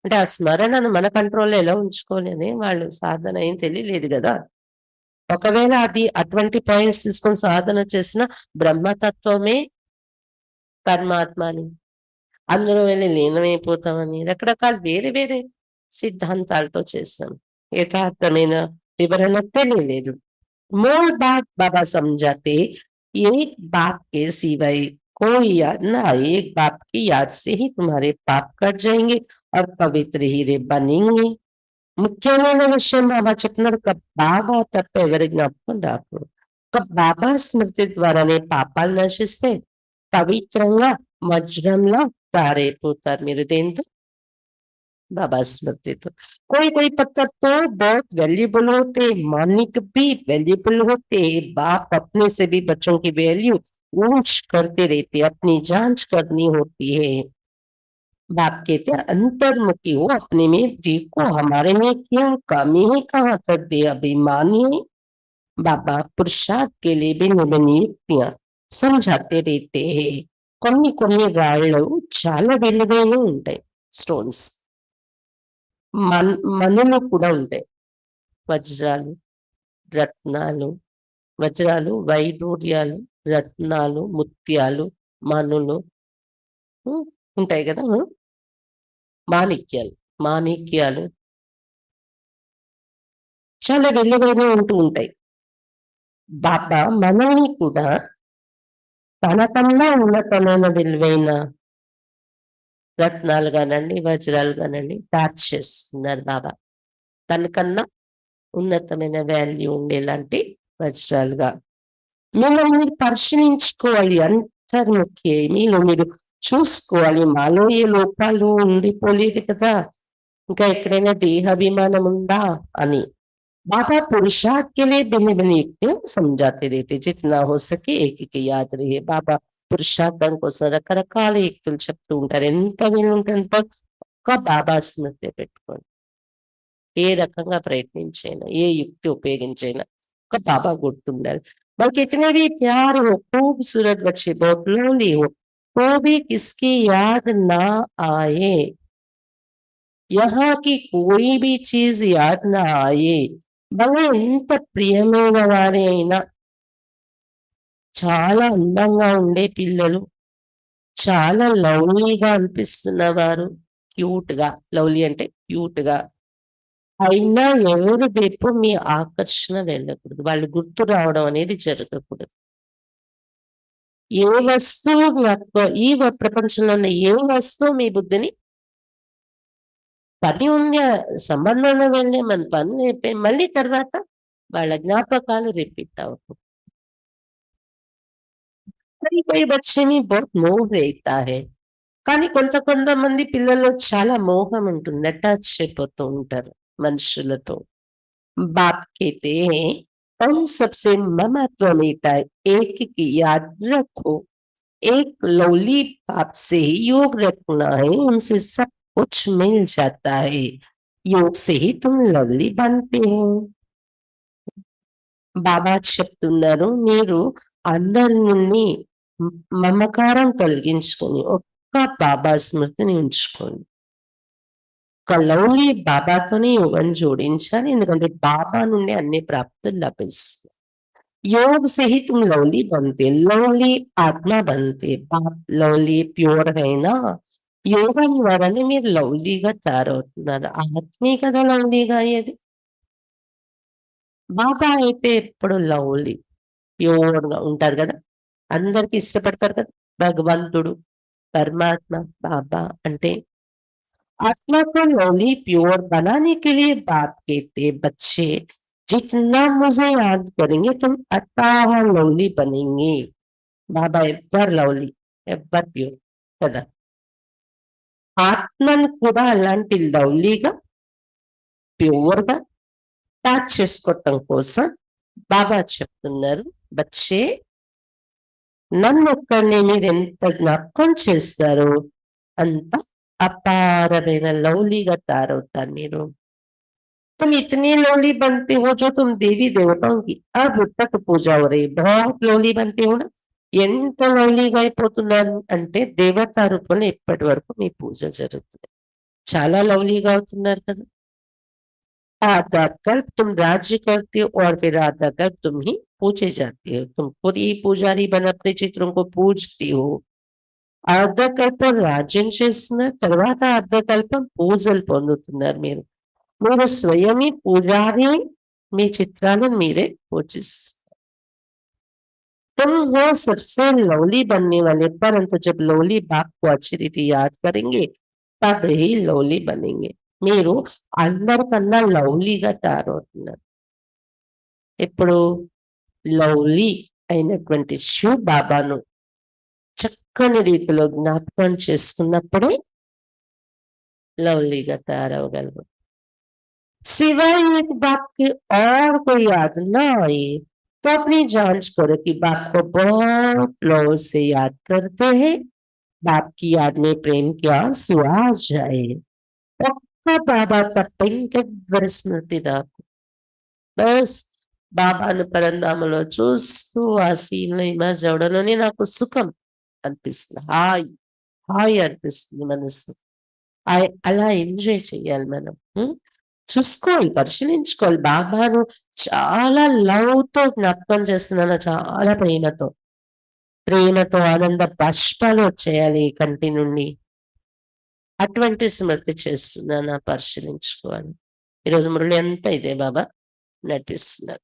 Speaker 1: అంటే ఆ స్మరణను మన కంట్రోల్లో ఎలా ఉంచుకోవాలి అని వాళ్ళు సాధన ఏం తెలియలేదు కదా. ఒకవేళ అది అటువంటి పాయింట్స్ తీసుకొని సాధన చేసిన బ్రహ్మతత్వమే పరమాత్మ అని, అందులో వెళ్ళి లీనమైపోతామని రకరకాల వేరే వేరే సిద్ధాంతాలతో చేస్తాం. యథార్థమైన వివరణ తెలియలేదు. मूल बात बाबा समझाते, एक बात के सिवाय कोई याद ना आए. एक बाप की याद से ही तुम्हारे पाप कट जाएंगे और पवित्र हीरे बनेंगे. ముఖ్యమైన విషయం బాబా చెప్తున్నారు. బాబా తప్ప ఎవరి జ్ఞాపకం రాకూడదు. బాబా స్మృతి ద్వారానే పాపాలు నశిస్తే పవిత్రంగా వజ్రంలా తారైపోతారు మీరు. దేంతో? बाबा स्मृति तो कोई पत्थर तो बहुत वैल्यूबल होते, मानिक भी वैल्यूबल होते. बाप अपने से भी बच्चों की वैल्यू ऊंच करते रहते, अपनी जांच करनी होती है. बाप कहते हैं अंतर्मुखी हो अपने में, देखो हमारे में क्या कमी है, कहाँ तक दे अभिमानी है. बाबा पुरुषार्थ के लिए भिन्न भिन्न युक्तियां समझाते रहते हैं. కొన్ని రాళ్ళు చాలా విలువైన ఉంటాయి, స్టోన్స్. మనులు కూడా ఉంటాయి. వజ్రాలు, రత్నాలు, వజ్రాలు, వైడూర్యాలు, రత్నాలు, ముత్యాలు, మనులు ఉంటాయి కదా. మాణిక్యాలు, మాణిక్యాలు చాలా విలువైన ఉంటూ ఉంటాయి. బాబా మనల్ని కూడా తనకన్నా ఉన్నతమైన విలువైన రత్నాలు కానండి, వజ్రాలు కానండి తయారు చేస్తున్నారు బాబా. తనకన్నా ఉన్నతమైన వాల్యూ ఉండేలాంటి వజ్రాలుగా మిమ్మల్ని మీరు పరిశీలించుకోవాలి. అంతర్ముఖ్య మీలో మీరు చూసుకోవాలి. మాలో ఏ లోపాలు ఉండిపోలేదు కదా, ఇంకా ఎక్కడైనా దేహాభిమానం ఉందా అని. बाबा पुरुषार्थ के लिए भिन्न भिन्न युक्तियां समझाते रहते, जितना हो सके एक एक याद रहे. బాబా పురుషార్థం కోసం రకరకాల యుక్తులు చెప్తూ ఉంటారు. ఎంత వీలుంటే అంత ఒక్క బాబా స్మృతి పెట్టుకోండి. ఏ రకంగా ప్రయత్నించైనా, ఏ యుక్తి ఉపయోగించైనా ఒక బాబా గుర్తుండాలి. మరి कितने भी प्यार हो, खूबसूरत बच्चे बहुत लोनली हो, तो भी किसकी याद ना आए, यहाँ की कोई भी चीज याद ना आए. భలే ఎంత ప్రియమైన వారే అయినా, చాలా అందంగా ఉండే పిల్లలు, చాలా లవ్లీగా అనిపిస్తున్నవారు, క్యూట్‌గా, లవ్లీ అంటే క్యూట్‌గా అయినా ఎవరి వైపు మీ ఆకర్షణ వెళ్ళకూడదు. వాళ్ళు గుర్తు రావడం అనేది జరగకూడదు. ఏ వస్తువు ప్రపంచంలో ఉన్న ఏ వస్తువు మీ బుద్ధిని పని ఉంది, సంబంధంలో వెళ్ళి మన పనులు అయిపోయి మళ్ళీ తర్వాత వాళ్ళ జ్ఞాపకాలు రిపీట్ అవ్వవు. कोई बच्चे में बहुत मोह रहता है. కానీ కొంతమంది పిల్లల్లో చాలా మోహం ఉంటుంది. అటాచ్ అయిపోతూ ఉంటారు మనుషులతో. बाप कहते हैं, तुम सबसे ममत्व मिटाए, एक की याद रखो, एक लवली बाप से ही योग रखना है, उनसे सब कुछ मिल जाता है, योग से ही तुम लवली बनते हो. బాబా చెప్తున్నారు, మీరు అందరి నుండి మమకారం తొలగించుకొని ఒక్క బాబా స్మృతిని ఉంచుకోండి. ఒక లవ్లీ బాబాతోనే యోగం జోడించాలి. ఎందుకంటే బాబా నుండి అన్ని ప్రాప్తులు లభిస్తాయి. योग से ही तुम लवली बनते, लवली आत्मा बनते. बाप లవ్లీ ప్యూర్ అయినా యోగం ద్వారానే మీరు లవ్లీగా తయారవుతున్నారు. ఆత్మే కదా లవ్లీగా అయ్యేది. బాబా అయితే ఎప్పుడు లవ్లీ ప్యూర్‌గా ఉంటారు గదా! అందరికి ఇష్టపడతారు కదా! భగవంతుడు, పరమాత్మ, బాబా అంటే आत्मा को लवली प्योर बनाने के लिए बाप कहते, बच्चे जितना मुझे याद करेंगे तुम अथाह लवली बनेंगे. బాబా ఎవ్వరు లవ్లీ, ఎవ్వరు ప్యూర్ కదా! ఆత్మను కూడా అలాంటి లవ్లీగా, ప్యూర్‌గా తయారు చేసుకోవటం కోసం బాబా చెప్తున్నారు, బచ్చే నన్నొక్కడిని మీరెంత జ్ఞాపకం చేస్తారో అంత అపారమైన లవ్లీగా తయారవుతారు మీరు. तुम इतने लवली बनते हो जो तुम देवी देवताओं की अब तक पूजा हो रही है. बहुत లవ్లీ बनते हो ना. ఎంత లవ్లీగా అయిపోతున్నారు అంటే దేవతా రూపంలో ఇప్పటి వరకు మీ పూజ జరుగుతుంది. చాలా లవ్లీగా అవుతున్నారు కదా! आधा कल्प तुम राज्य करते हो और फिर आधा कल्प तुम ही पूजे जाते हो. तुम खुद ही पुजारी बन अपने चित्रों को पूजते हो. అర్ధకల్పం రాజ్యం చేస్తున్నారు. తర్వాత అర్ధకల్పం పూజలు పొందుతున్నారు మీరు. మీరు స్వయమే పూజారి, మీ చిత్రాలను మీరే పూజిస్తారు. तुम हो सबसे लवली बनने वाले, परंतु जब लवली बाप को अच्छी रीति याद करेंगे तब ही लवली बनेंगे. మీరు అందరికన్నా లవ్లీగా తయారవుతున్నారు. ఇప్పుడు లవ్లీ అయినటువంటి శివ్ బాబాను చక్కని రీతిలో జ్ఞాపకం చేసుకున్నప్పుడే లవ్లీగా తయారవగలరు. सिवाय एक बात के और कोई याद ना आए तो अपनी जांच करो कि बाप को बहुत लव से याद करते हैं. बाप की याद में प्रेम के आंसू आ जाए. ఒక్క బాబా తప్ప ఇంకెవ్వరి స్మృతి రాకు. బస్ బాబాను పరంధామలో చూస్తూ ఆ సీన్‌లో ఇమర్జ్ అవ్వడంలోనే నాకు సుఖం అనిపిస్తుంది. హాయ్, హాయ్ అనిపిస్తుంది మనసు. అలా ఎంజాయ్ చేయాలి మనం. చూసుకోవాలి, పరిశీలించుకోవాలి. బాబాను చాలా లవ్‌తో జ్ఞాపకం చేస్తున్నాను. చాలా ప్రేమతో. ప్రేమతో ఆనంద బాష్పాలు వచ్చేయాలి కంటి నుండి. అటువంటి స్మృతి చేస్తున్నానా పరిశీలించుకోవాలి. ఈరోజు మురళి అంతా ఇదే బాబా నడిపిస్తున్నారు.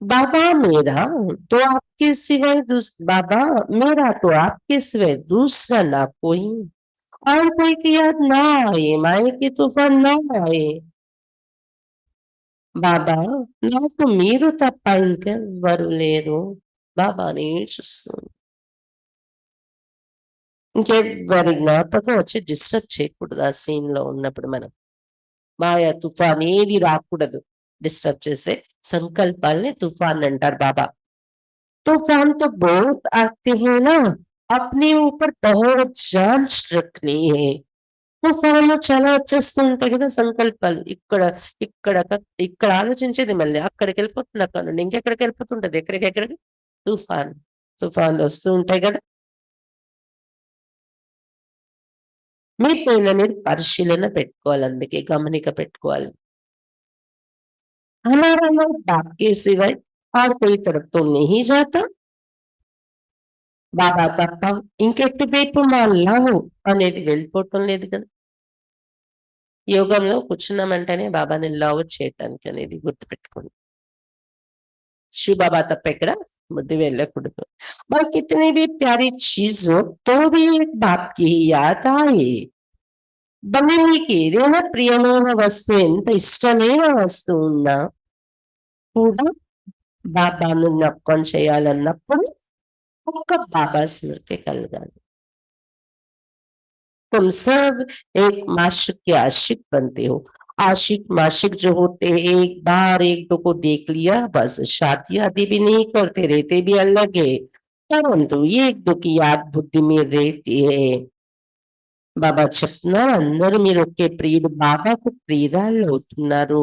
Speaker 1: बाबा मेरा तो आपके सिवाय बाबा मेरा तो आपके सिवाय दूसरा ना कोई, और कोई की याद ना आए, माए की तूफान ना आए. బాబా నాకు మీరు తప్ప ఇంకెవ్వరు లేరు. బాబాని చూస్తుంది. ఇంకెవ్వరి జ్ఞాపకం వచ్చి డిస్టర్బ్ చేయకూడదు ఆ సీన్ లో ఉన్నప్పుడు మనం. మాయ తుఫాన్ ఏది రాకూడదు. డిస్టర్బ్ చేసే సంకల్పాల్ని తుఫాన్ అంటారు బాబా. तूफान तो बहुत आते हैं ना, अपने ऊपर बहुत जांच रखनी है. తుఫాన్లు చాలా వచ్చేస్తూ ఉంటాయి కదా సంకల్పాలు. ఇక్కడ ఇక్కడ ఆలోచించేది మళ్ళీ అక్కడికెళ్ళిపోతుంది. అక్కడ నుండి ఇంకెక్కడికెళ్ళిపోతుంటది. ఎక్కడికెక్కడికి తుఫాన్. తుఫాన్‌లొస్తూ ఉంటాయి గదా! మీ పైన పరిశీలన పెట్టుకోవాలి. అందుకే గమనిక పెట్టుకోవాలి. हमारा मन बाप के सिवाय और कोई तरफ तो नहीं जाता. బాబా తప్ప ఇంకెటువైపు మా లవ్ అనేది వెళ్ళిపోవటం లేదు కదా! యోగంలో కూర్చున్నామంటేనే బాబాని లవ్ చేయటానికి అనేది గుర్తుపెట్టుకోండి. शिव बाबा तब ఎక్కడ బుద్ధి వెళ్ళకూడదు. మరి कितनी भी प्यारी चीज हो तो भी एक बाप की ही याद आए. భలే మీకేదైనా ప్రియమైన వస్తువు ఎంత ఇష్టమైన వస్తువు ఉన్నా కూడా బాబాను జ్ఞాపకం చేయాలన్నప్పుడు ఒక్క బాబా స్మృతి కలగాలి. तुम सब एक माशिक के आशिक बनते हो. आशिक माशिक जो होते हैं एक बार एक दो को देख लिया बस शादी आदि भी नहीं करते रहते भी अलग है परंतु एक दो की याद बुद्धि में रहती है. బాబా చెప్తున్నారు అందరూ మీరు ఒకే ప్రియుడు బాబాకు ప్రియురాళ్ళు అవుతున్నారు.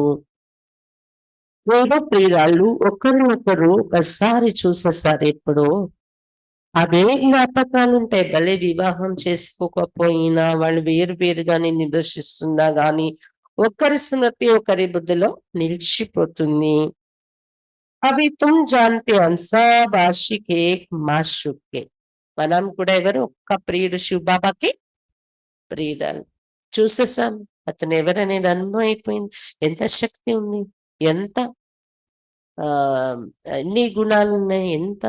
Speaker 1: ఏదో ప్రియురాళ్ళు ఒకరినొకరు ఒకసారి చూసేసారు ఎప్పుడో అదే జ్ఞాపకాలుంటాయి. భలే వివాహం చేసుకోకపోయినా, వాళ్ళు వేరు వేరుగానే నివసిస్తున్నా గాని, ఒకరి స్మృతి ఒకరి బుద్ధిలో నిలిచిపోతుంది. అవి తుమ్ జాన్తే హం సబ్ ఆషిక్ ఏక్ మాషూక్ కే. మనం కూడా ఎవరు ఒక్క ప్రియుడు శివబాబాకి ప్రియురాలు. చూసేసాం. అతను ఎవరనేది అనుభవం అయిపోయింది. ఎంత శక్తి ఉంది. ఎంత ఎన్ని గుణాలున్నాయి. ఎంత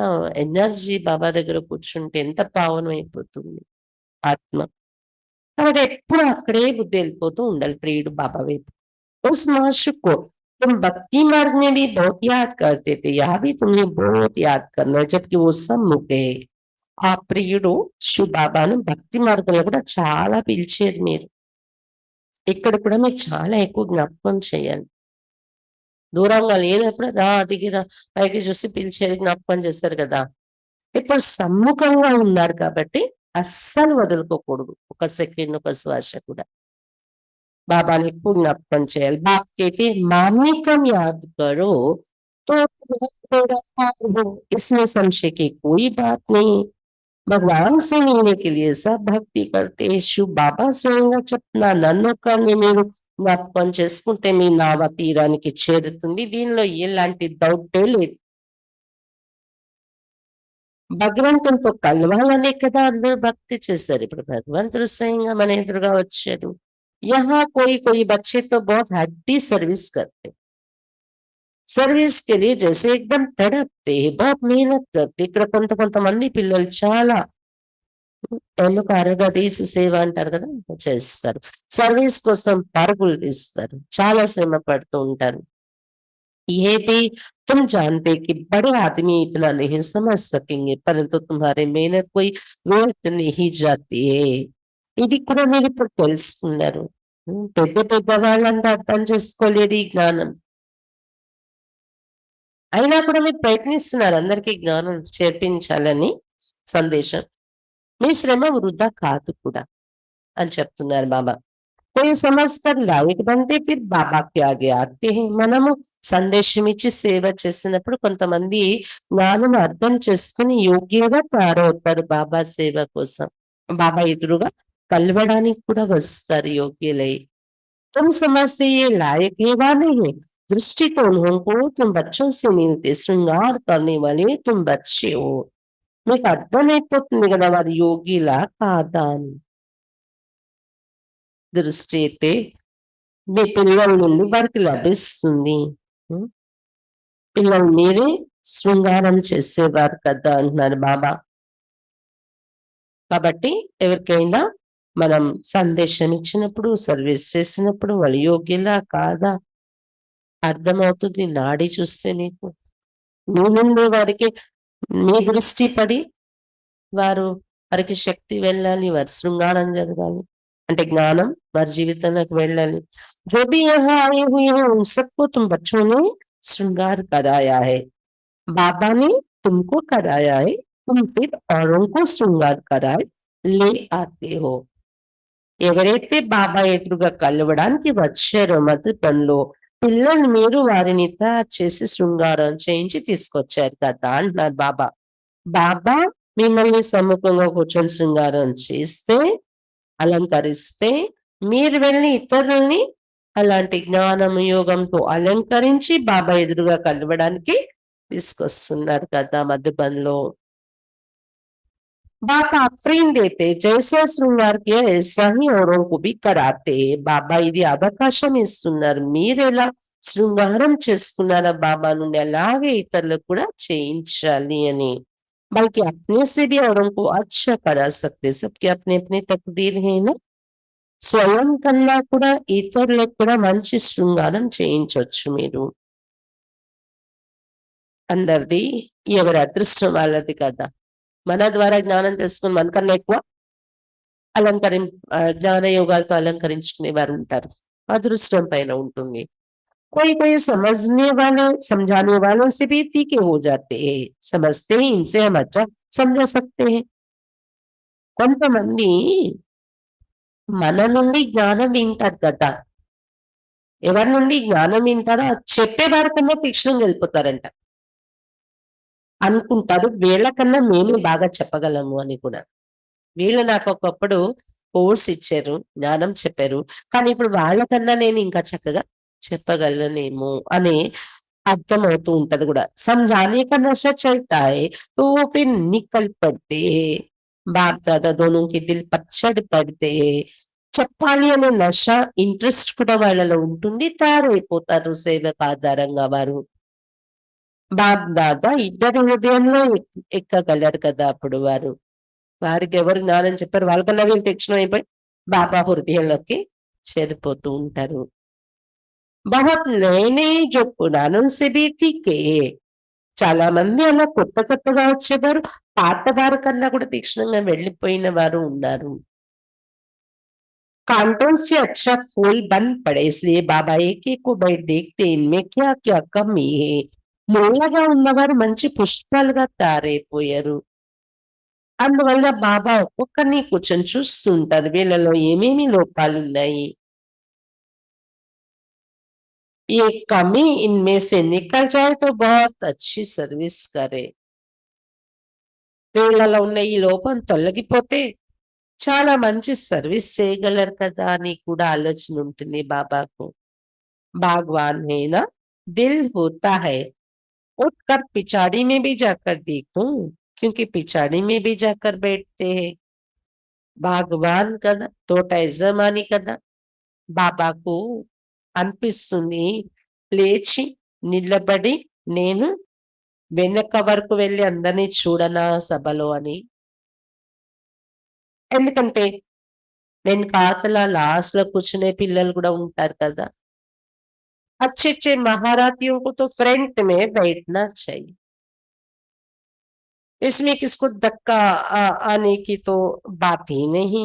Speaker 1: ఎనర్జీ బాబా దగ్గర కూర్చుంటే ఎంత పావనమైపోతుంది ఆత్మ. కాబట్టి ఎప్పుడు అక్కడే బుద్ధి వెళ్ళిపోతూ ఉండాలి ప్రియుడు బాబా వైపు. उस माशूक को तुम भक्ति मार्ग में भी बहुत याद करते थे. यहाँ भी तुम्हें बहुत याद करना है जबकि वो सम्मुख है. ఆ ప్రియుడు శివ బాబాను భక్తి మార్గంలో కూడా చాలా పిలిచేది మీరు. ఇక్కడ కూడా మీరు చాలా ఎక్కువ జ్ఞాపకం చేయాలి. దూరంగా లేనప్పుడు రా దిగిరా పైకి చూసి పిలిచేది జ్ఞాపకం చేస్తారు కదా! ఇప్పుడు సమ్ముఖంగా ఉన్నారు కాబట్టి అస్సలు వదులుకోకూడదు. ఒక సెకండ్, ఒక శ్వాస కూడా. బాబాని ఎక్కువ జ్ఞాపకం చేయాలి. బాప్ कहते मामी कम याद करो तो तेरा पार हो इसमें संशय की कोई बात नहीं. భగవాన్ से मिलने के लिए सब భక్తి करते हैं. శివ్ బాబా స్వయంగా చెప్తున్నా నన్నొక్కరిని మీరు జ్ఞాపకం చేసుకుంటే మీ నావ తీరానికి చేరుతుంది. దీనిలో ఎలాంటి డౌటే లేదు. భగవంతునితో కలవాలనే కదా అందరూ భక్తి చేశారు. ఇప్పుడు భగవంతుడు స్వయంగా మన ఎదురుగా వచ్చాడు. यहाँ कोई कोई बच्चे तो बहुत हड्डी सर्विस करते. సర్వీస్ के लिए जैसे एकदम तड़पते हैं, बहुत मेहनत करते. ఇక్కడ కొంతమంది పిల్లలు చాలా ఏళ్ళకు అరగదీసి సేవ అంటారు కదా! చేస్తారు. సర్వీస్ కోసం పరుగులు తీస్తారు. చాలా శ్రమ పడుతూ ఉంటారు. ये भी तुम जानते कि बड़े आदमी इतना नहीं समझ सकेंगे परंतु तुम्हारी मेहनत कोई व्यर्थ नहीं जाती है. ఇది కూడా మీరు ఇప్పుడు తెలుసుకున్నారు. పెద్ద పెద్ద వాళ్ళంతా అర్థం చేసుకోలేరు ఈ జ్ఞానం. అయినా కూడా మీరు ప్రయత్నిస్తున్నారు అందరికీ జ్ఞానం చేర్పించాలని సందేశం. మీ శ్రమ వృధా కాదు కూడా అని చెప్తున్నారు బాబా. कोई समझकर लायक बनते फिर బాబా के आगे आते हैं. మనము సందేశం ఇచ్చి సేవ చేసినప్పుడు కొంతమంది జ్ఞానం అర్థం చేసుకుని యోగ్యంగా తయారవుతారు బాబా సేవ కోసం. బాబా ఎదురుగా కలవడానికి కూడా వస్తారు యోగ్యులై. तुम समझते ये लायक है वा नहीं. दृष्टिकोण को तुम बच्चों से मिलते श्रृंगार करने वाले तुम बच्चे हो. మీకు అర్థమైపోతుంది కదా వారి యోగిలా కాదా అని. దృష్టి అయితే మీ పిల్లల నుండి వారికి లభిస్తుంది. పిల్లలు మీరే శృంగారం చేసేవారు కదా అంటున్నారు బాబా. కాబట్టి ఎవరికైనా మనం సందేశం ఇచ్చినప్పుడు సర్వీస్ చేసినప్పుడు వాళ్ళు యోగ్యులా కాదా అర్థమవుతుంది. నాడి చూస్తే మీకు మీ నుండి వారికి మీ దృష్టి పడి వారికి శక్తి వెళ్ళాలి, వారి శృంగారం జరగాలి అంటే జ్ఞానం వారి జీవితంలోకి వెళ్ళాలి. जो भी यहाँ आए हुए हैं उन सबको तुम बच्चों ने श्रृंगार कराया है. बाबा ने तुमको कराया है, तुम फिर औरों को श्रृंगार कराए ले आते हो. ఎవరైతే బాబా ఎదురుగా కలవడానికి వచ్చారో మధుబన్‌లో, పిల్లల్ని మీరు వారిని తయారు చేసి శృంగారం చేయించి తీసుకొచ్చారు కదా! అంటున్నారు బాబా. బాబా మిమ్మల్ని సమ్ముఖంగా కూర్చొని శృంగారం చేస్తే, అలంకరిస్తే, మీరు వెళ్లి ఇతరుల్ని అలాంటి జ్ఞానం, యోగంతో అలంకరించి బాబా ఎదురుగా కలవడానికి తీసుకొస్తున్నారు కదా మధుబన్‌లో. बात आफरीन देते जैसा శృంగార్ కియా ऐसा ही औरों को भी कराते బాబా ఇది అవకాశం ఇస్తున్నారు. మీరెలా శృంగారం చేసుకున్నారా బాబా నుండి అలాగే ఇతరులకు కూడా చేయించాలి అని. बल्कि अपने से भी औरों को अच्छा करा सकते सबकी अपनी अपनी तकदीर है ना. స్వయం కన్నా కూడా ఇతరులకు కూడా మంచి శృంగారం చేయించొచ్చు మీరు. అందరిది ఎవరి అదృష్టం వాళ్ళది కదా. మన ద్వారా జ్ఞానం తెలుసుకొని మనకన్నా ఎక్కువ జ్ఞాన యోగాలతో అలంకరించుకునేవారుంటారు. అదృష్టం పైన ఉంటుంది. कोई-कोई समझने वाले समझाने वालों से भी तीखे हो जाते हैं. समझते हैं इनसे हम अच्छा समझा सकते हैं. కొంతమంది మన నుండి జ్ఞానం వింటారు కదా! ఎవరి నుండి జ్ఞానం వింటారో అది చెప్పేవారి కన్నా తీక్షణంగా వెళ్ళిపోతారంట. అనుకుంటారు వీళ్ళకన్నా మేమే బాగా చెప్పగలము అని కూడా. వీళ్ళు నాకొకప్పుడు కోర్స్ ఇచ్చారు. జ్ఞానం చెప్పారు. కానీ ఇప్పుడు వాళ్ళకన్నా నేను ఇంకా చక్కగా చెప్పగలనేమో అని అర్థమవుతూ ఉంటది గూడా. समझाने का नशा चढ़ता है, तो वो फिर निकल पड़ते हैं. बाप-दादा दोनों के दिल पर चढ़ पड़ते हैं. చెప్పాలి అనే నష, ఇంట్రెస్ట్ కూడా వాళ్ళలో ఉంటుంది. తయారైపోతారు సేవకు ఆధారంగా వారు. బాప్-దాదా ఇద్దరి హృదయంలో ఎక్కగలరు కదా అప్పుడు వారు. వారికెవరు జ్ఞానం చెప్పారు. వాళ్ళకన్నా వీళ్ళు తీక్షణం అయిపోయి బాబా హృదయంలోకి చేరిపోతూ ఉంటారు. బహుత్ నయే నయే జో పురానోं से भी తీకే. చాలా మంది అలా కొత్త కొత్తగా వచ్చేవారు, పాత వారి కన్నా కూడా తీక్షణంగా వెళ్ళిపోయిన వారు ఉన్నారు. कांटों से अच्छा फूल बन पड़े इसलिए बाबा एक-एक को बैठ देखते इनमें क्या-क्या कमी है. ముళ్ళగా ఉన్నవారు మంచి పుష్పాలుగా తయారైపోయారు. అందువల్ల బాబా ఒక్కొక్కరిని కూర్చొని చూస్తూ ఉంటారు. వీళ్ళలో ఏమేమి లోపాలున్నాయి. ये कमी इनमें से निकल जाए तो बहुत अच्छी सर्विस करे. వీళ్ళలో ఉన్న ఈ లోపం తొలగిపోతే చాలా మంచి సర్విస్ చేయగలరు కదా అని కూడా ఆలోచన ఉంటుంది బాబాకు. भगवान है ना, दिल होता है, उठकर पिछाड़ी में भी जाकर देखूं, क्योंकि पिछाड़ी में भी जाकर बैठते हैं. భగవాన్ కదా, తోట యజమాని కదా. బాబాకు అనిపిస్తుంది లేచి నిలబడి నేను వెనక వరకు వెళ్లి అందరినీ చూడనా సభలో అని. ఎందుకంటే వెనకాతల లాస్ట్ లో కూర్చునే పిల్లలు కూడా ఉంటారు కదా. अच्छे अच्छे महारथियों को तो फ्रंट में बैठना चाहिए. इसमें किसको धक्का आने की तो बात ही नहीं.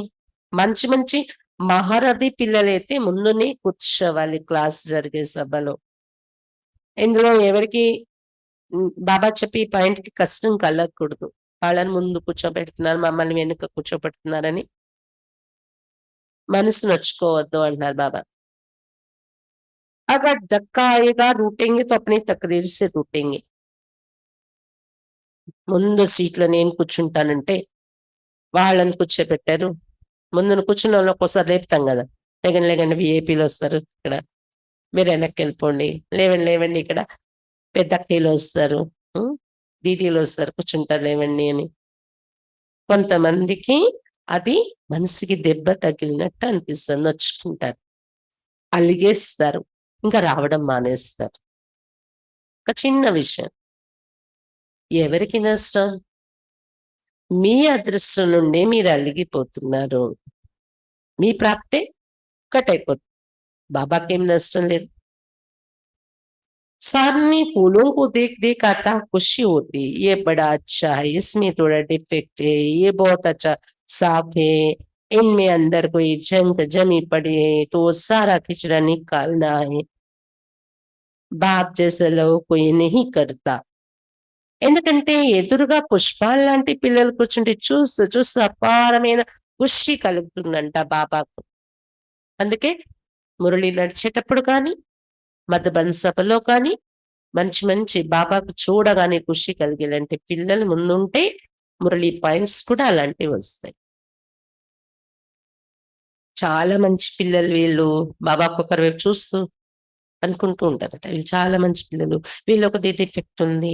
Speaker 1: మంచి మంచి మహారథి పిల్లలైతే ముందునే కూర్చోవాలి క్లాస్ జరిగే సభలో. ఇందులో ఎవరికి బాబా చెప్పి ఈ పాయింట్‌కి కష్టం కలగకూడదు. వాళ్ళని ముందు కూర్చోబెడుతున్నారు, మమ్మల్ని వెనుక కూర్చోబెడుతున్నారని మనసు నొచ్చుకోవద్దు అంటున్నారు బాబా. अगर धक्का आएगा रूठेंगे तो अपनी तकदीर से रूठेंगे. ముందు సీట్‌లో నేను కూర్చుంటానంటే వాళ్ళని కూర్చోబెట్టారు. ముందున కూర్చున్నోళ్ళని ఒక్కోసారి లేపుతాం గదా! లెగండి లెగండి వీఐపీలొస్తారు ఇక్కడ. మీరు వెనక్కెళ్ళిపోండి. లేవండి లేవండి ఇక్కడ పెద్దక్కయ్యలొస్తారు. హ్మ్. దీదీలొస్తారు కూర్చుంటారు లేవండి అని. కొంతమందికి అది మనసుకి దెబ్బ తగిలినట్టు అనిపిస్తది. నొచ్చుకుంటారు. అలిగేస్తారు. ఇంకా రావడం మానేస్తారు. ఒక చిన్న విషయం. ఎవరికి నష్టం? మీ అదృష్టం నుండి మీరు అలిగిపోతున్నారు. మీ ప్రాప్తే ఒకటైపోతుంది. బాబాకేం నష్టం లేదు. सामने फूलों को देख देख आता खुशी होती है, ये बड़ा अच्छा है, इसमें थोड़ा डिफेक्ट है, ये बहुत अच्छा साफ है, इनमें अंदर कोई जंग जमी पड़ी है तो वो सारा कचरा निकालना है. बाप जैसा लोग कोई नहीं करता. ఎందుకంటే ఎదురుగా పుష్పాల్లాంటి పిల్లలు కూర్చుంటే చూస్తూ చూస్తూ అపారమైన ఖుషి కలుగుతుందంట బాబాకు. అందుకే మురళి నడిచేటప్పుడు కానీ, మధుబన్ సభలో కానీ, మంచి మంచి బాబాకు చూడగానే ఖుషి కలిగేలాంటి పిల్లలు ముందుంటే మురళి పాయింట్స్ కూడా అలాంటివి వస్తాయి. చాలా మంచి పిల్లలు వీళ్ళు, బాబాకు ఒకరి వైపు చూస్తూ అనుకుంటూ ఉంటారట. వీళ్ళు చాలా మంచి పిల్లలు, వీళ్ళొకది డిఫెక్ట్ ఉంది,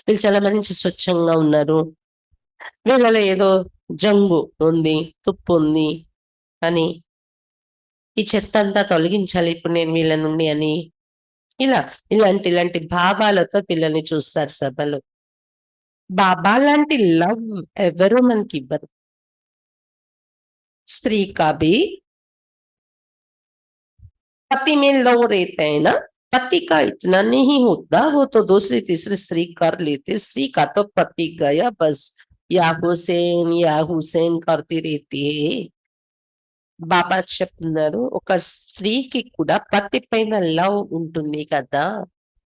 Speaker 1: వీళ్ళు చాలా మంచి స్వచ్ఛంగా ఉన్నారు, వీళ్ళలో ఏదో జంగు ఉంది, తుప్పు ఉంది అని, ఈ చెత్తంతా తొలగించాలి ఇప్పుడు నేను వీళ్ళ నుండి అని, ఇలా ఇలాంటి భావాలతో పిల్లల్ని చూస్తారు సభలో. బాబా లాంటి లవ్ ఎవరు మనకివ్వరు. स्त्री का भी पति में लव रहता है ना, पति का इतना नहीं होता, वो तो दूसरी तीसरी स्त्री कर लेते, स्त्री का तो पति गया बस, या हुसैन करती रहती है. బాబా చెప్తున్నారు, ఒక స్త్రీకి కూడా పతి పైన లవ్ ఉంటుంది కదా,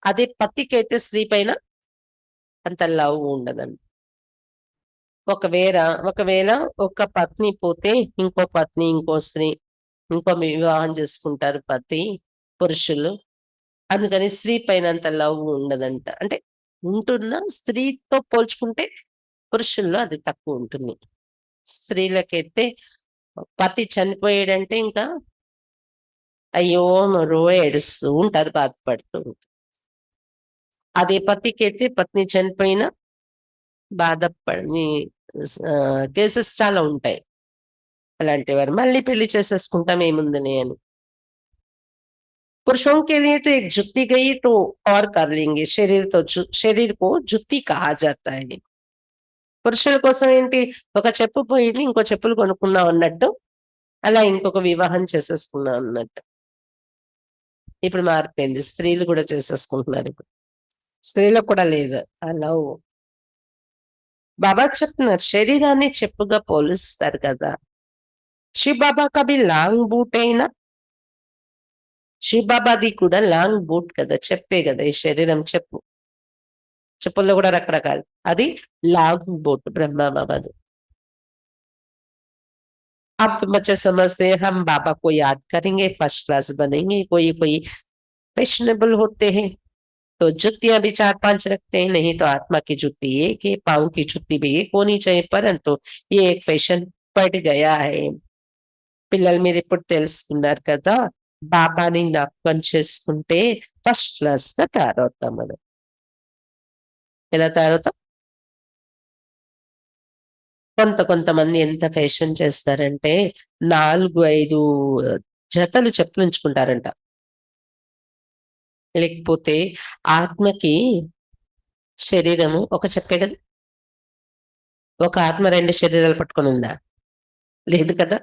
Speaker 1: అదే పతికైతే స్త్రీ పైన అంత లవ్ ఉండదండి. ఒకవేళ ఒకవేళ ఒక పత్ని పోతే ఇంకో పత్ని, ఇంకో స్త్రీ, ఇంకో వివాహం చేసుకుంటారు పురుషులు. అందుకని స్త్రీ పైన అంత లవ్ ఉండదంట. అంటే ఉంటున్న స్త్రీతో పోల్చుకుంటే పురుషుల్లో అది తక్కువ ఉంటుంది. స్త్రీలకైతే పతి చనిపోయాడంటే ఇంకా అయ్యో మరో ఏడుస్తూ ఉంటారు, బాధపడుతూ ఉంటారు. అదే పతికైతే పత్ని చనిపోయినా బాధపడని కేసెస్ చాలా ఉంటాయి. అలాంటి వారు మళ్ళీ పెళ్లి చేసేసుకుంటాం ఏముందని అని. पुरुषों के लिए तो एक जुत्ती गई तो और कर लेंगे, शरीर को जुत्ती कहा जाता है. పురుషుల కోసం ఏంటి, ఒక చెప్పు పోయింది ఇంకో చెప్పులు కొనుక్కున్నాం అన్నట్టు, అలా ఇంకొక వివాహం చేసేసుకున్నాం అన్నట్టు. ఇప్పుడు మారిపోయింది, స్త్రీలు కూడా చేసేసుకుంటున్నారు. ఇప్పుడు స్త్రీలకు కూడా లేదు ఆ లవ్. బాబా చెప్తున్నారు, శరీరాన్ని చెప్పుగా పోలుస్తారు కదా. శివ్ బాబా కవి లాంగ్ బూట్ అయినా, శివ్ బాబాది కూడా లాంగ్ బూట్ కదా, చెప్పే కదా ఈ శరీరం. చెప్పుల్లో కూడా రకరకాలు, అది లాంగ్ బూట్ బ్రహ్మ బాబాది. अब तुम बच्चे समझते हैं हम बाबा को याद करेंगे, फर्स्ट क्लास बनेंगे. कोई कोई फैशनेबल होते हैं तो जुतियां भी 4-5 रखते हैं, नहीं तो आत्मा की जुत्ती एक है, पाँव की जुत्ती भी एक होनी चाहिए. परंतु ये एक फैशन पड़ गया है. పిల్లలు మీరు ఇప్పుడు తెలుసుకున్నారు కదా, బాబాని జ్ఞాపకం చేసుకుంటే ఫస్ట్ క్లాస్ గా తయారవుతాం మనం. ఎలా తయారవుతాం? కొంతమంది ఎంత ఫ్యాషన్ చేస్తారంటే 4-5 జతలు చెప్పులు ఉంచుకుంటారంట. లేకపోతే ఆత్మకి శరీరము ఒక చెప్పే కదా, ఒక ఆత్మ 2 శరీరాలు పట్టుకొని ఉందా? లేదు కదా.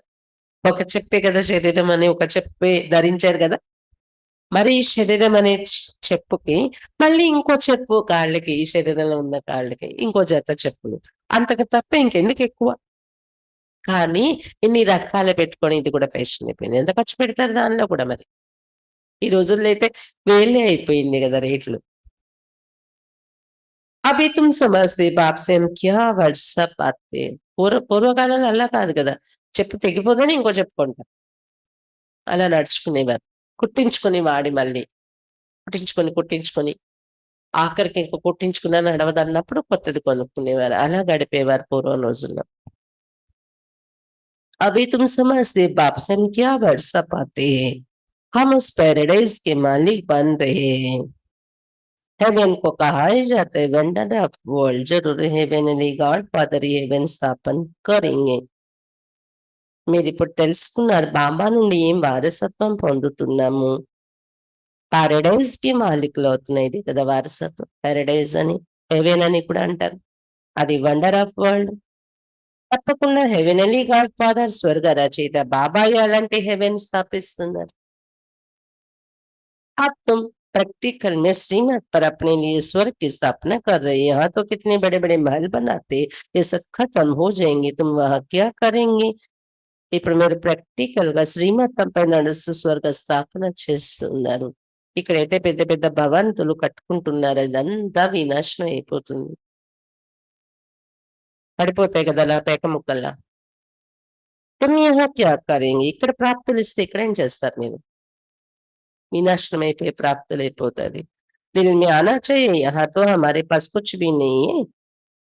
Speaker 1: ఒక చెప్పే కదా శరీరం అని, ఒక చెప్పే ధరించారు కదా. మరి ఈ శరీరం అనే చెప్పుకి మళ్ళీ ఇంకో చెప్పు కాళ్ళకి, ఈ శరీరంలో ఉన్న కాళ్ళకి ఇంకో జత చెప్పులు. అంతకు తప్ప ఇంకెందుకు ఎక్కువ? కానీ ఇన్ని రకాలు పెట్టుకొని ఇది కూడా ఫ్యాషన్ అయిపోయింది. ఎంత ఖర్చు పెడతారు దానిలో కూడా మరి. ఈ రోజుల్లో అయితే వేలే అయిపోయింది కదా రేట్లు. అభి తుమ్ సమజ్తే బాప్ సే హమ్ క్యా వర్డ్సప్ ఆతే. పూర్వకాలంలో అలా కాదు కదా. చెప్పు తెగిపోగానే ఇంకో చెప్పు కొంటాం. అలా నడుచుకునేవారు. కుట్టించుకొని వాడి మళ్ళీ. కుట్టించుకొని ఆఖరికి ఇంక కుట్టించుకున్నా నడవదన్నప్పుడు కొత్తది కొనుక్కునేవారు. అలా గడిపేవారు పూర్వం రోజుల్లో. अभी तुम समझते बाप से हम क्या वर्षा पाते हैं, हम उस पैराडाइज के मालिक बन रहे हैं. हेवन को कहा ही जाता है वंडर ऑफ वर्ल्ड. जरूर हेवनली गॉड फादर हेवन स्थापन करेंगे. మీరు ఇప్పుడు తెలుసుకున్నారు బాబా నుండి ఏం వారసత్వం పొందుతున్నాము. పారడైజ్ కి మాలికులు అవుతున్నాయి. ఇది కదా వారసత్వం. పారడైజ్ అని, హెవెన్ అని కూడా అంటారు. అది వండర్ ఆఫ్ వరల్డ్. తప్పకుండా హెవెనలీ గాడ్ ఫాదర్, స్వర్గ రచయిత బాబా అలాంటి హెవెన్ స్థాపిస్తున్నారు. अब तुम प्रैक्टिकल में श्रीमत पर अपने लिए स्वर्ग की स्थापना कर रहे हैं. यहाँ तो कितने बड़े बड़े महल बनाते, ये सब खत्म हो जाएंगे, तुम वहां क्या करेंगे? ఇప్పుడు మీరు ప్రాక్టికల్ గా శ్రీమతంపై నడుస్తూ స్వర్గ స్థాపన చేస్తున్నారు. ఇక్కడైతే పెద్ద పెద్ద భవంతులు కట్టుకుంటున్నారు. ఇదంతా వినాశనం అయిపోతుంది. పడిపోతాయి కదా అలా పేక ముక్కల్లా. तुम यहाँ क्या करेंगे? ఇక్కడ ప్రాప్తులిస్తే ఇక్కడేం చేస్తారు మీరు? विनाशनम అయిపోయే ప్రాప్తులైపోతది. दिल में आना चाहिए, यहाँ तो हमारे पास कुछ भी नहीं है।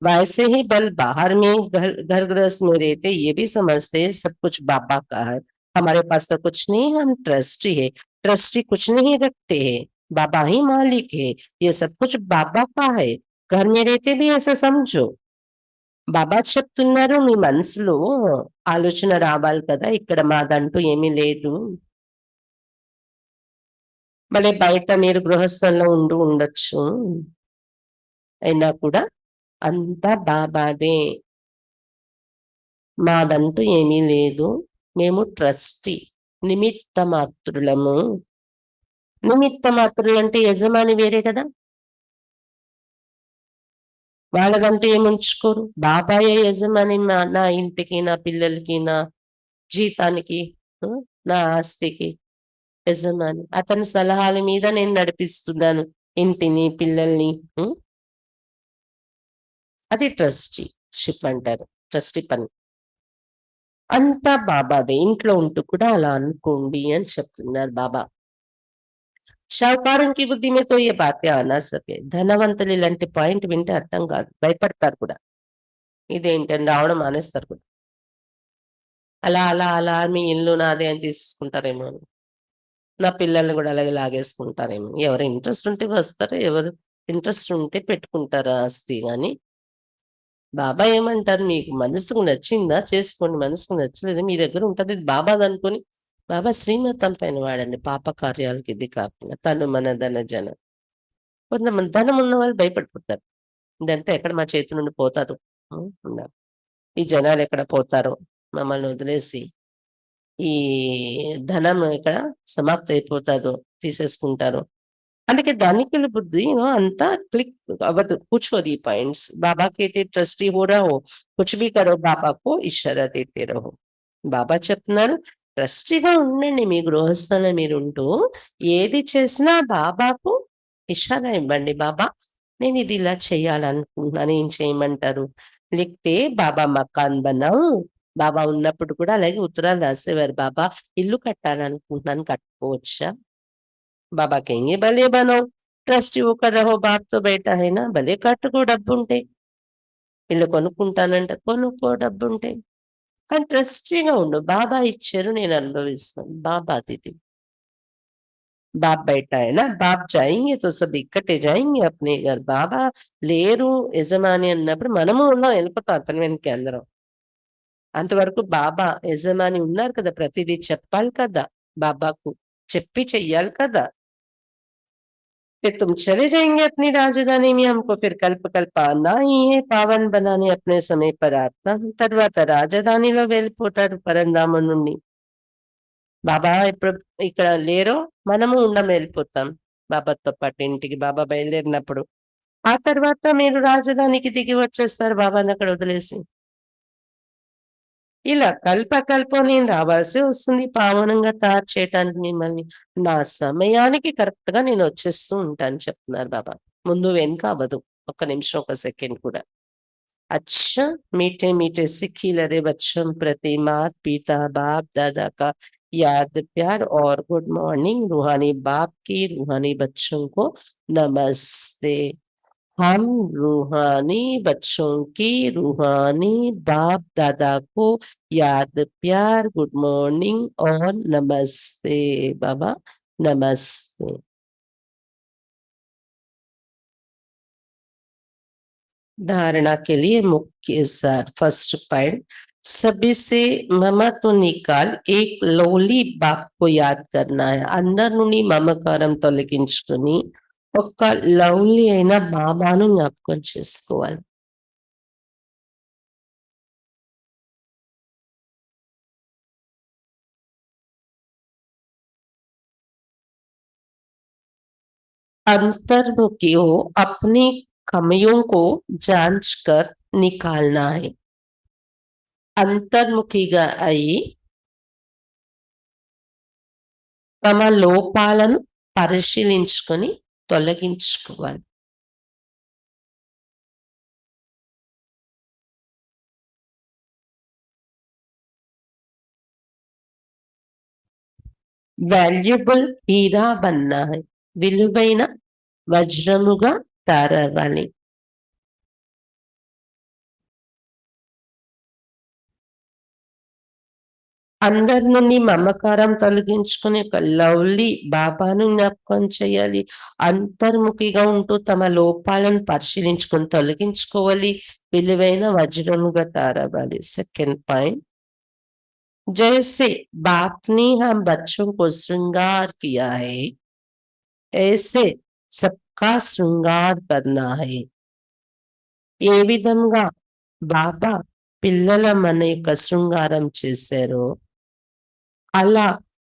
Speaker 1: वैसे ही बल बाहर में घर गृहस्थ में रहते ये भी समझते हैं सब कुछ बाबा का है। हमारे पास तो कुछ नहीं, हम ट्रस्टी है। ट्रस्टी कुछ नहीं रखते हैं, बाबा ही मालिक है। ये सब कुछ बाबा का है। घर में रहते भी ऐसा समझो। బాబా చెప్తున్నారు మీ మనసులో ఆలోచన రావాలి కదా, ఇక్కడ మాదంటూ ఏమీ లేదు. మళ్ళీ బయట మీరు గృహస్థంలో ఉండొచ్చు. అయినా కూడా అంతా బాబాదే. మాదంటూ ఏమీ లేదు. మేము ట్రస్టీ, నిమిత్త మాత్రులము. నిమిత్త మాత్రులంటే యజమాని వేరే కదా! వాళ్ళదంటూ ఏముంచుకోరు. బాబాయే యజమాని నా ఇంటికి, నా పిల్లలకి, నా జీతానికి, నా ఆస్తికి యజమాని. అతని సలహాల మీద నేను నడిపిస్తున్నాను ఇంటిని, పిల్లల్ని. అది ట్రస్టీషిప్ అంటారు. ట్రస్టీ పని. అంతా బాబాదే. ఇంట్లో ఉంటూ కూడా అలా అనుకోండి అని చెప్తున్నారు బాబా. షావుకారుకి బుద్ధి మీద ఏ బాతే ఆనా సకే. ధనవంతులు ఇలాంటి పాయింట్ వింటే అర్థం కాదు. భయపడతారు కూడా. ఇదేంటని రావడం మానేస్తారు కూడా. అలా అలా అలా మీ ఇల్లు నాదే అని తీసేసుకుంటారేమో అని. నా పిల్లల్ని కూడా అలాగే లాగేసుకుంటారేమో. ఎవరు ఇంట్రెస్ట్ ఉంటే వస్తారు. ఎవరు ఇంట్రెస్ట్ ఉంటే పెట్టుకుంటారు ఆస్తి గాని. బాబా ఏమంటారు, మీకు మనసుకు నచ్చిందా చేసుకోండి. మనసుకు నచ్చలేదు మీ దగ్గర ఉంటది. ఇది బాబాదనుకోని బాబా శ్రీమతం పైన వాడండి. పాప కార్యాలకి ఇది కాకుండా. తను మన ధన జన. కొంతమంది ధనం ఉన్న వాళ్ళు భయపడిపోతారు. ఇదంతా ఎక్కడ మా చేతి నుండి పోతాదో. ఈ జనాలు ఎక్కడ పోతారో మమ్మల్ని వదిలేసి. ఈ ధనం ఇక్కడ సమాప్తి అయిపోతాదో, తీసేసుకుంటారో. అందుకే ధనికుల బుద్ధి అంతా క్లిక్ అవ్వదు, కూర్చోదు ఈ పాయింట్స్. బాబా కేతే ట్రస్టీ హో రహో, కుచ్ భీ కరో బాబాకు ఇషారా దేతే రహో. బాబా చెప్తున్నారు ట్రస్టీగా ఉండండి. మీ గృహస్థంలో మీరుంటూ ఏది చేసినా బాబాకు ఇషారా ఇవ్వండి. బాబా నేను ఇది ఇలా చేయాలనుకుంటున్నాను, ఏం చేయమంటారు? లేకపోతే బాబా మకాన్ బనావు. బాబా ఉన్నప్పుడు కూడా అలాగే ఉత్తరాలు రాసేవారు. బాబా ఇల్లు కట్టాలనుకుంటున్నాను, కట్టుకోవచ్చా? బాబా కहेंगे భలే బనో, ట్రస్టీ होकर रहो, बाप तो बैठा है ना, భలే కట్టుకో డబ్బుంటే. ఇల్లు కొనుక్కుంటానంట, కొనుక్కో డబ్బుంటే. కానీ ట్రస్టీగా ఉండు. బాబా ఇచ్చారు, నేను అనుభవిస్తాను. బాబాదిది. బాప్ బైఠా है ना, బాప్ जाएंगे तो सब इकट्ठे जाएंगे अपने घर. బాబా లేరు యజమాని అన్నప్పుడు మనము ఉన్నాం, వెళ్ళిపోతాం అతని వెనక్కి అందరం. అంతవరకు బాబా యజమాని ఉన్నారు కదా, ప్రతిదీ చెప్పాలి కదా బాబాకు, చెప్పి చెయ్యాలి కదా. फिर तुम चले जाएंगे अपनी राजधानी में, हमको फिर कल्प कल्प आना ही है पावन बनाने अपने समय पर आता. తర్వాత రాజధానిలో వెళ్ళిపోతారు పరంధామం నుండి. బాబా ఇప్పుడు ఇక్కడ లేరో మనము వెళ్ళిపోతాం బాబాతో పాటు ఇంటికి. బాబా బయలుదేరినప్పుడు ఆ తర్వాత మీరు రాజధానికి దిగి వచ్చేస్తారు బాబాని అక్కడ వదిలేసి. ఇలా కల్పకల్పం నేను రావాల్సి వస్తుంది పావనంగా తయారు చేయటానికి మిమ్మల్ని. నా సమయానికి కరెక్ట్ గా నేను వచ్చేస్తూ ఉంటాను చెప్తున్నారు బాబా. ముందు వెనుక అవ్వదు. ఒక్క నిమిషం, ఒక సెకండ్ కూడా. अच्छा मीठे मीठे सिक्खी लदे बच्चों प्रति मात पिता बाप दादा का याद प्यार और गुड मॉर्निंग. रूहानी बाप की रूहानी बच्चों को नमस्ते. हम रूहानी बच्चों की रूहानी बाप दादा को याद प्यार गुड मॉर्निंग और नमस्ते. बाबा नमस्ते. धारणा के लिए मुख्य सार. फर्स्ट पॉइंट, सभी से మమతో నికాల్ ఏక్ లౌలీ బాప్ को याद करना है. అందరి నుండి మమకారం తొలగించుకొని ఒక్క లవ్లీ అయిన బాబాను జ్ఞాపకం చేసుకోవాలి. अंतर्मुखी हो, अपनी कमियों को जांच कर निकालना है. అంతర్ముఖిగా అయి తమ లోపాలను పరిశీలించుకొని తొలగించుకోవాలి. వాల్యుబుల్ హీరా బన్నా హై, విలువైన వజ్రముగా తయారవ్వాలి. అందరి నుండి మమకారం తొలగించుకుని ఒక లవ్లీ బాబాను జ్ఞాపకం చేయాలి. అంతర్ముఖిగా ఉంటూ తమ లోపాలను పరిశీలించుకొని తొలగించుకోవాలి. విలువైన వజ్రముగా తయారవ్వాలి. సెకండ్ పాయింట్, जैसे बाप ने हम बच्चों को श्रृंगार किया है, ऐसे सबका श्रृंगार करना है. ఏ విధంగా బాబా పిల్లల మన యొక్క శృంగారం చేశారో అలా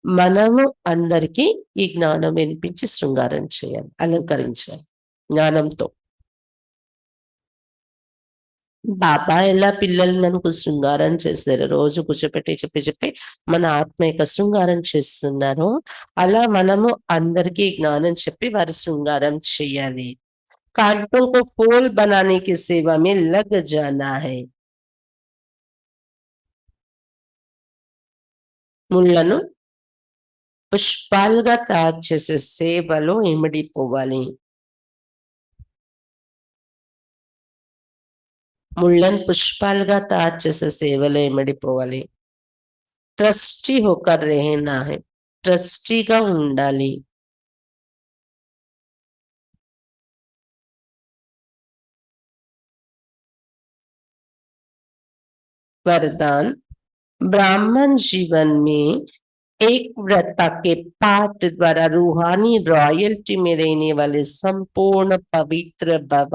Speaker 1: మనము అందరికీ ఈ జ్ఞానం వినిపించి శృంగారం చేయాలి, అలంకరించాలి జ్ఞానంతో. బాబా ఎలా పిల్లలు మనకు శృంగారం చేశారు, రోజు కూర్చోపెట్టి చెప్పి మన ఆత్మ యొక్క శృంగారం చేస్తున్నారు, అలా మనము అందరికీ జ్ఞానం చెప్పి వారి శృంగారం చేయాలి. कांटों को फूल बनाने की सेवा में लग जाना है. ముళ్ళను పుష్పాలుగా తయారు చేసే సేవలో ఇమిడిపోవాలి. ముళ్ళను పుష్పాలుగా తయారు చేసే సేవలో ఇమిడిపోవాలి. ట్రస్టీ హోకర్ రెహనా హై, ట్రస్టీగా ఉండాలి. वरदान, ब्राह्मण जीवन में एक व्रता के पाठ द्वारा रूहानी रॉयल्टी में रहने वाले संपूर्ण पवित्र भव.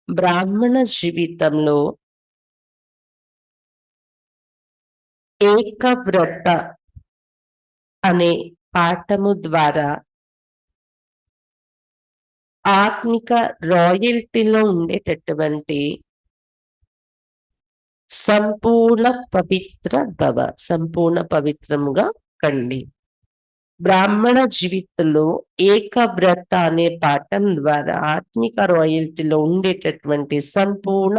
Speaker 1: బ్రాహ్మణ జీవితంలో ఏకవ్రత అనే పాఠము ద్వారా ఆత్మిక రాయల్టీలో ఉండేటటువంటి సంపూర్ణ పవిత్ర భవ, సంపూర్ణ పవిత్రముగా కండి. బ్రాహ్మణ జీవితంలో ఏకవ్రత అనే పాఠం ద్వారా ఆత్మిక రాయల్టీలో ఉండేటటువంటి సంపూర్ణ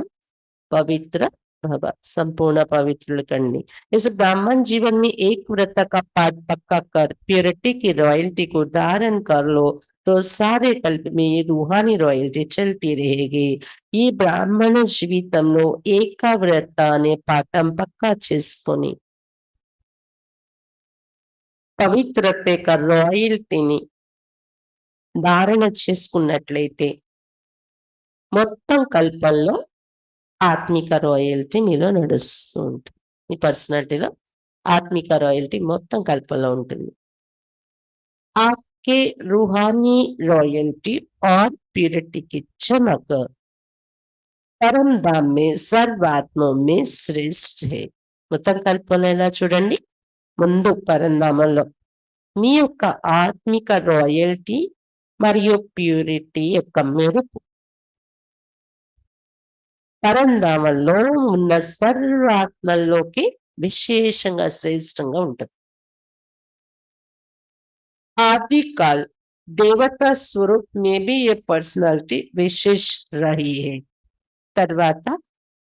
Speaker 1: पवित्र भव, संपूर्ण पवित्र करनी. इस ब्राह्मण जीवन में एक व्रत का पाठ पक्का कर प्योरिटी की रॉयल्टी को धारण कर लो तो सारे कल्प में ये रूहानी रॉयल्टी चलती रहेगी. ఈ బ్రాహ్మణ జీవితంలో ఏకవ్రత అనే పాఠం పక్కా చేసుకొని పవిత్రత యొక్క రాయల్టీని ధారణ చేసుకున్నట్లయితే మొత్తం కల్పంలో ఆత్మిక రాయల్టీ మీలో నడుస్తూ ఉంటుంది. మీ పర్సనాలిటీలో ఆత్మిక రాయల్టీ మొత్తం కల్పంలో ఉంటుంది. आपके रूहानी रॉयल्टी और प्यूरिटी की चमक परम धाम में सर्वात्मों में శ్రేష్ఠ है. మొత్తం కల్పంలో ఎలా చూడండి, ముందు పరంధామంలో మీ యొక్క ఆత్మిక రాయల్టీ మరియు ప్యూరిటీ యొక్క మెరుపు పరంధామంలో ఉన్న సర్వాత్మల్లోకి విశేషంగా శ్రేష్టంగా ఉంటుంది. आदिकाल देवता स्वरूप में भी ये पर्सनालिटी विशेष रही है. తర్వాత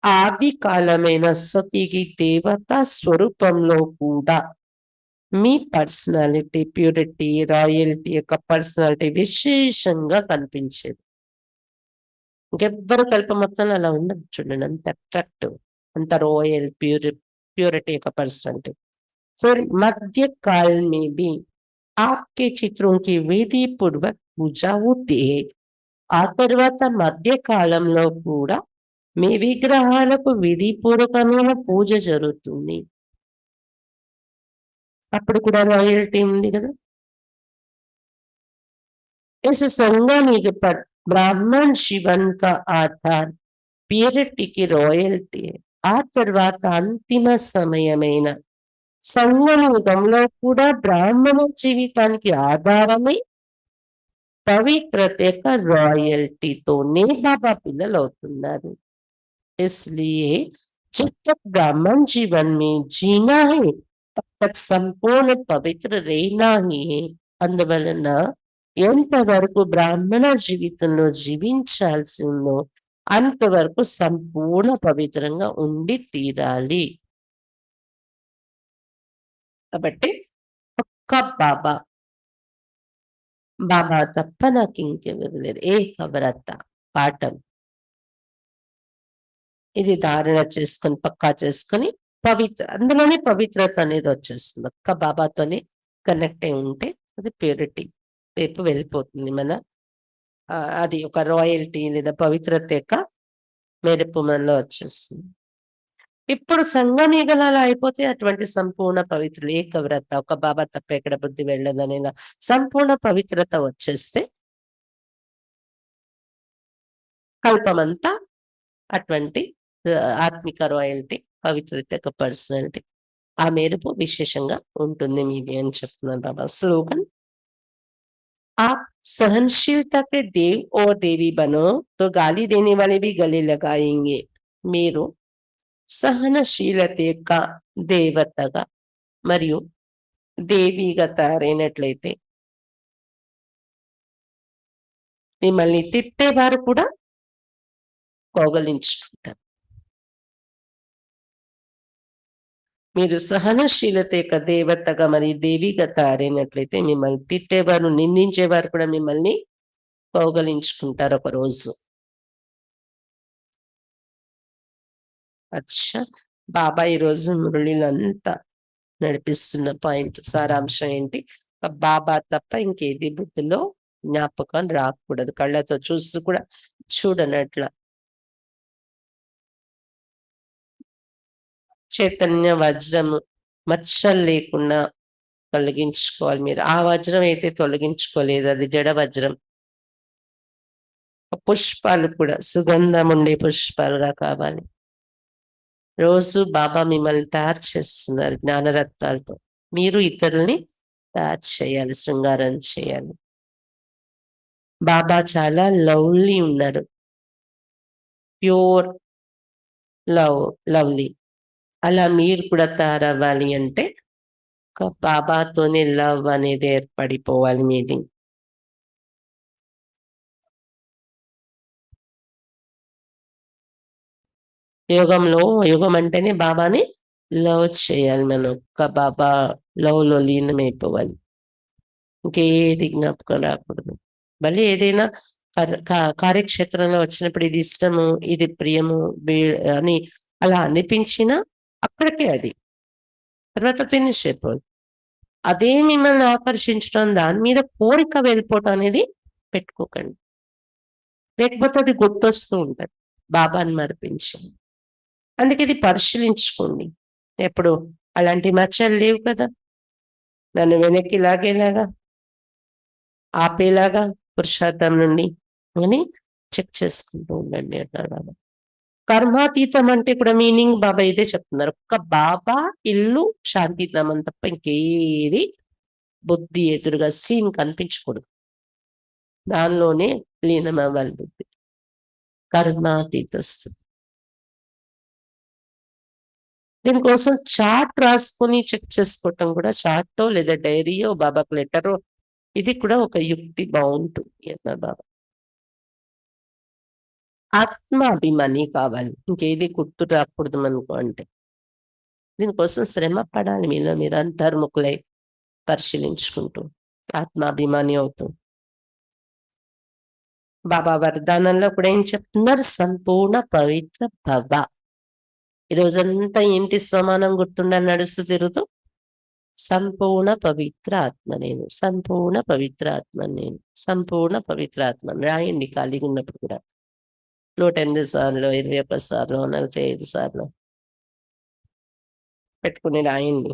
Speaker 1: ఆది కాలమైన సతికి దేవతా స్వరూపంలో కూడా మీ పర్సనాలిటీ ప్యూరిటీ రాయల్టీ యొక్క పర్సనాలిటీ విశేషంగా కనిపించేది. ఇంకెవ్వరు కల్ప మొత్తంలో అలా ఉండదు చూడండి, అంత అట్రాక్టివ్, అంత రాయల్ ప్యూరిటీ యొక్క పర్సనాలిటీ. फिर मध्य काल में भी आपके चित्रों की विधि पूर्वक पूजा होती है. ఆ తర్వాత మధ్య కాలంలో కూడా మీ విగ్రహాలకు విధిపూర్వకమైన పూజ జరుగుతుంది. అప్పుడు కూడా రాయల్టీ ఉంది కదా. इस संगम पर ब्राह्मण जीवन का आधार प्यूरिटी की रॉयल्टी है. ఆ తర్వాత అంతిమ సమయమైన సంగమ యుగంలో కూడా బ్రాహ్మణ జీవితానికి ఆధారమై పవిత్రత యొక్క రాయల్టీతోనే బాబా పిల్లలు అవుతున్నారు. इसलिए जब तक ब्राह्मण जीवन में जीना है तब तक संपूर्ण पवित्र रहना ही है. అందువలన ఎంతవరకు బ్రాహ్మణ జీవితంలో జీవించాల్సి ఉందో అంతవరకు సంపూర్ణ పవిత్రంగా ఉండి తీరాలి. కాబట్టి బాబా బాబా తప్ప నాకు ఇంకెవరు లేరు. ఏకవ్రత పాఠం. ఇది ధారణ చేసుకొని, పక్కా చేసుకొని అందులోనే పవిత్రత అనేది వచ్చేస్తుంది. ఒక్క బాబాతోనే కనెక్ట్ అయి ఉంటే అది ప్యూరిటీ వైపు వెళ్ళిపోతుంది. అది ఒక రాయల్టీ లేదా పవిత్రత యొక్క మెరుపు మనలో వచ్చేస్తుంది. ఇప్పుడు సంఘమిగలు అలా అయిపోతే అటువంటి సంపూర్ణ పవిత్రులు ఏకవ్రత, ఒక బాబా తప్ప ఎక్కడ బుద్ధి వెళ్ళదనేలా సంపూర్ణ పవిత్రత వచ్చేస్తే కల్పమంతా అటువంటి ఆత్మిక రాయల్టీ, పవిత్రత యొక్క పర్సనాలిటీ, ఆ మెరుపు విశేషంగా ఉంటుంది మీది అని చెప్తున్నారు బాబా. స్లోగన్, आप सहनशीलता के देव और देवी बनो तो गाली देने वाले भी गले लगाएंगे. మీరు సహనశీలత యొక్క దేవతగా మరియు దేవిగా తయారైనట్లయితే మిమ్మల్ని తిట్టేవారు కూడా కౌగలించుకుంటారు. మీరు సహనశీలత యొక్క దేవతగా మరియు దేవిగా తయారైనట్లయితే మిమ్మల్ని తిట్టేవారు, నిందించేవారు కూడా మిమ్మల్ని కౌగలించుకుంటారు ఒక రోజు. అచ్చా, బాబా ఈరోజు మురళిలంతా నడిపిస్తున్న పాయింట్ సారాంశం ఏంటి? బాబా తప్ప ఇంకేది బుద్ధిలో జ్ఞాపకం రాకూడదు. కళ్ళతో చూస్తూ కూడా చూడనట్ల చైతన్య వజ్రము మచ్చలు లేకుండా తొలగించుకోవాలి మీరు. ఆ వజ్రం అయితే తొలగించుకోలేదు, అది జడ వజ్రం. పుష్పాలు కూడా సుగంధం ఉండే పుష్పాలుగా కావాలి. రోజు బాబా మిమ్మల్ని తయారు చేస్తున్నారు జ్ఞానరత్నాలతో. మీరు ఇతరుల్ని తయారు చేయాలి, శృంగారం చేయాలి. బాబా చాలా లవ్లీ ఉన్నారు, ప్యూర్ లవ్లీ. అలా మీరు కూడా తయారవ్వాలి అంటే బాబాతోనే లవ్ అనేది ఏర్పడిపోవాలి మీది. యోగం అంటేనే బాబాని లవ్ చేయాలి మనం. బాబా లవ్ లో లీనమైపోవాలి, ఇంకేది జ్ఞాపకం రాకూడదు. మళ్ళీ ఏదైనా కార్యక్షేత్రంలో వచ్చినప్పుడు ఇది ఇష్టము, ఇది ప్రియము అని అలా అనిపించినా అక్కడికే అది, తర్వాత ఫినిష్ అయిపోదు. అదే మిమ్మల్ని ఆకర్షించడం, దాని మీద కోరిక వెళ్ళిపోవటం అనేది పెట్టుకోకండి. లేకపోతే అది గుర్తొస్తూ ఉంటుంది బాబాని మరిపించి. అందుకే ఇది పరిశీలించుకోండి. ఎప్పుడు అలాంటి మచ్చలు లేవు కదా, నన్ను వెనక్కి లాగేలాగా, ఆపేలాగా పురుషార్థం నుండి అని చెక్ చేసుకుంటూ ఉండండి అంటారు బాబా. కర్మాతీతం అంటే కూడా మీనింగ్ బాబా ఇదే చెప్తున్నారు. ఒక్క బాబా ఇల్లు శాంతిధామం తప్ప ఇంకేది బుద్ధి ఎదురుగా సీన్ కనిపించకూడదు. దానిలోనే లీనమవ్వాలి బుద్ధి. కర్మాతీతస్తు. దీనికోసం చార్ట్ రాసుకొని చెక్ చేసుకోవటం కూడా, చార్టో లేదా డైరీయో బాబాకు లెటరో, ఇది కూడా ఒక యుక్తి బాగుంటుంది అన్నారు బాబా. ఆత్మాభిమాని కావాలి, ఇంకేది గుర్తు రాకూడదు మనకు అంటే. దీనికోసం శ్రమ పడాలి, మీలో మీరు అంతర్ముఖులై పరిశీలించుకుంటూ ఆత్మాభిమాని అవుతూ. బాబా వరదానంలో కూడా ఏం చెప్తున్నారు? సంపూర్ణ పవిత్ర భవ. ఈ రోజంతా ఏంటి స్వమానం గుర్తుండాలి నడుస్తూ తిరుగుతూ? సంపూర్ణ పవిత్ర ఆత్మ నేను, సంపూర్ణ పవిత్ర ఆత్మ నేను, సంపూర్ణ పవిత్ర ఆత్మ రాయండి ఖాళీగా ఉన్నప్పుడు కూడా. 108 సార్లు, 21 సార్లు, 45 సార్లు పెట్టుకుని రాయండి.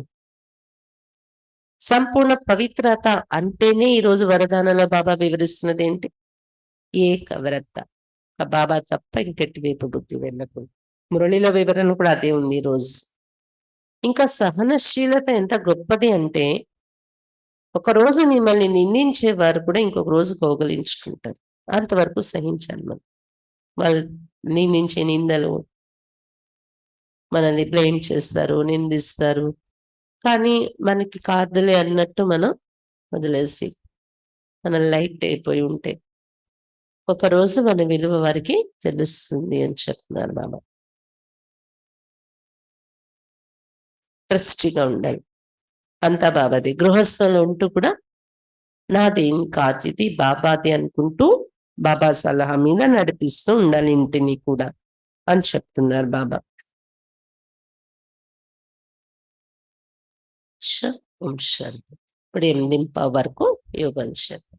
Speaker 1: సంపూర్ణ పవిత్రత అంటేనే ఈరోజు వరదానంలో బాబా వివరిస్తున్నది ఏంటి? ఏకవ్రత. బాబా తప్ప ఇంకెట్టి వైపు బుద్ధి వెళ్ళకూడదు. మురళిలో వివరణ కూడా అదే ఉంది ఈరోజు. ఇంకా సహనశీలత ఎంత గొప్పది అంటే, ఒకరోజు మిమ్మల్ని నిందించే వారు కూడా ఇంకొక రోజు కౌగలించుకుంటారు. అంతవరకు సహించాలి మనం. వాళ్ళు నిందించే నిందలు, మనల్ని బ్లేమ్ చేస్తారు, నిందిస్తారు. కానీ మనకి కాదులే అన్నట్టు మనం వదిలేసి మనం లైట్ అయిపోయి ఉంటే ఒకరోజు మన విలువ వారికి తెలుస్తుంది అని చెప్తున్నారు బాబా. ట్రస్టీగా ఉండాలి. అంతా బాబాది. గృహస్థంలో ఉంటూ కూడా నాదేం కాదు, ఇది బాబాది అనుకుంటూ బాబా సలహా మీద నడిపిస్తూ ఉండాలి ఇంటిని కూడా అని చెప్తున్నారు బాబా. ఓం శాంతి. ఇప్పుడు 8:15 వరకు యోగం చేద్దాం.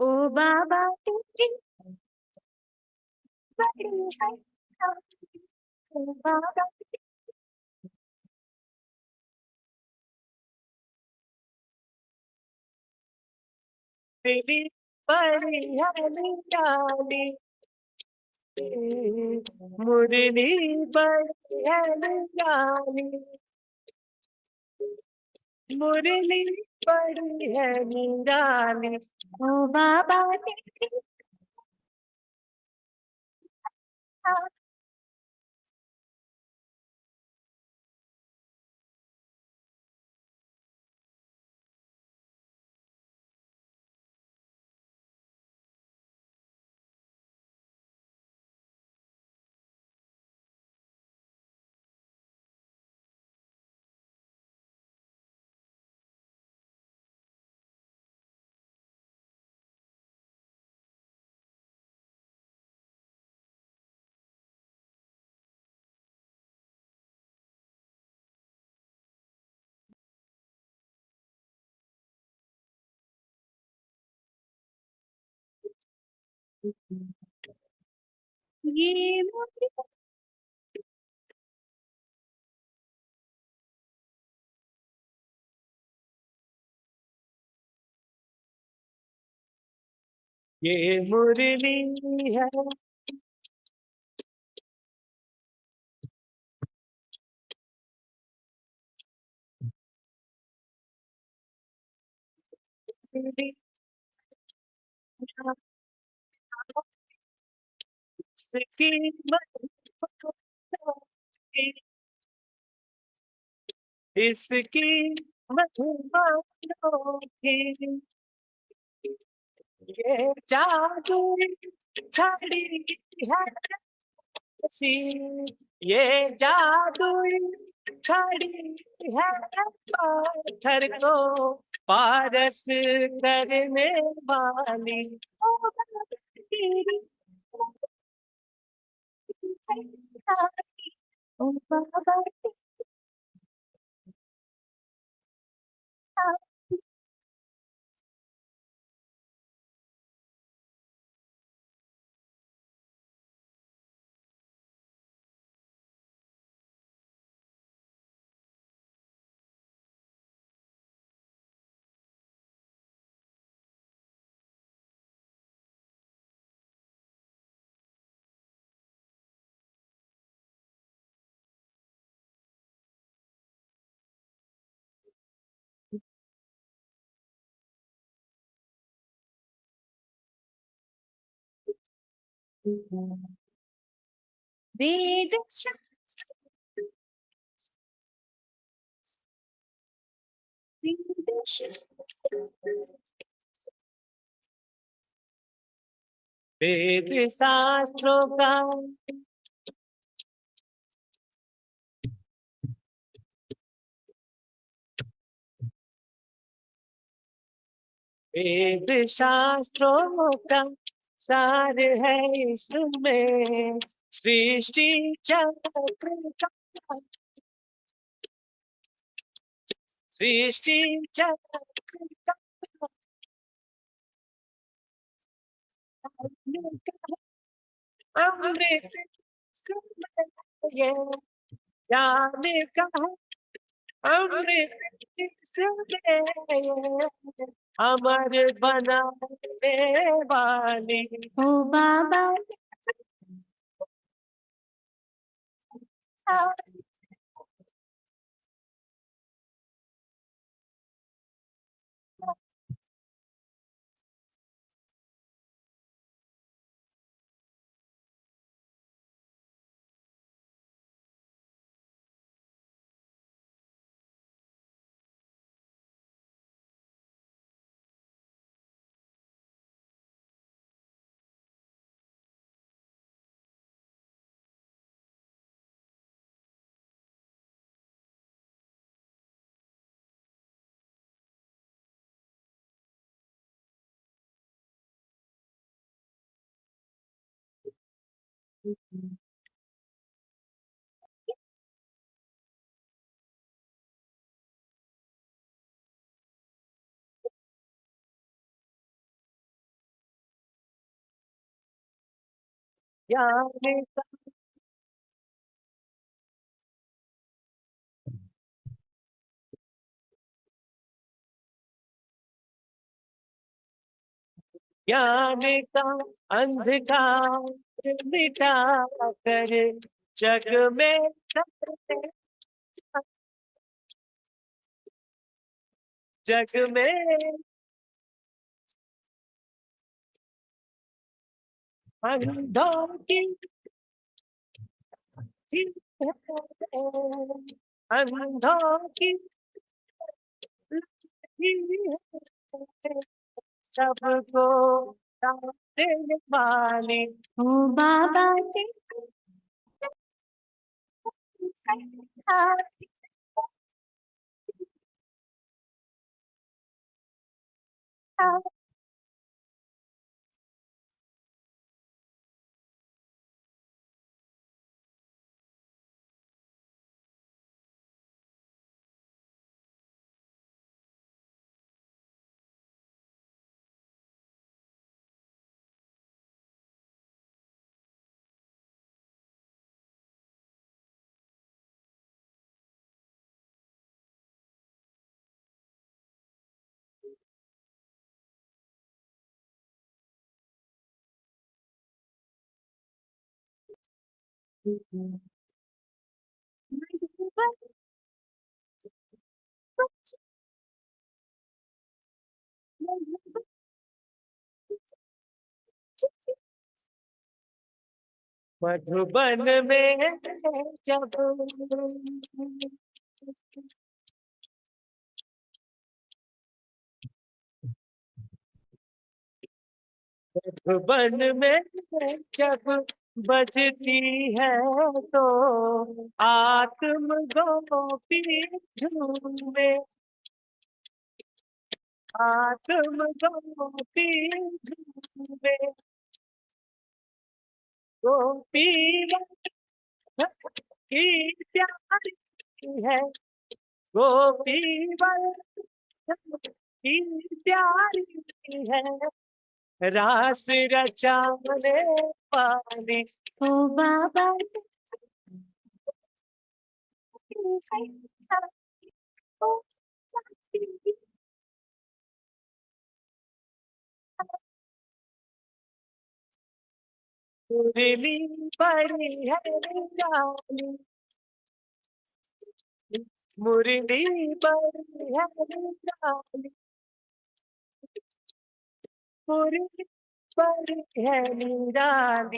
Speaker 2: ओ बाबा तेरी बड़ी है ओ बाबा तेरी बड़ी है निराली मुरली बड़ी है निराली मुरली बड़ी है निराली ओ बाबा तेरी ये मुरली है मुरली इसकी इसकी महिमा अनोखी ये जादू छड़ी है सी ये जादू छड़ी है पत्थर को पारस करने वाली ओ तेरी ओ बाबा वेद शास्त्र वेद शास्त्र वेद शास्त्रों का वेद शास्त्रों का सार है इसमें सृष्टि चक्र का सृष्टि चक्र का अमृत ये ज्ञान का अमृत अमर बनाने वाली
Speaker 3: ओ बाबा
Speaker 2: ज्ञान का ज्ञान का अंधकार मिटा कर जग में जग में अंधों की अंधों की सबको देने वाली
Speaker 3: ओ बाबा
Speaker 2: मधुबन में जब मधुबन में जब बजती है तो आत्म गोपी झूमे आत्म गोपी झूमे गोपी की प्यारी है गोपी की प्यारी है रास रचाने वाली
Speaker 3: ओ बाबा
Speaker 2: मुरली बड़ी है निराली मुरली बड़ी है निराली मुरली बड़ी है निराली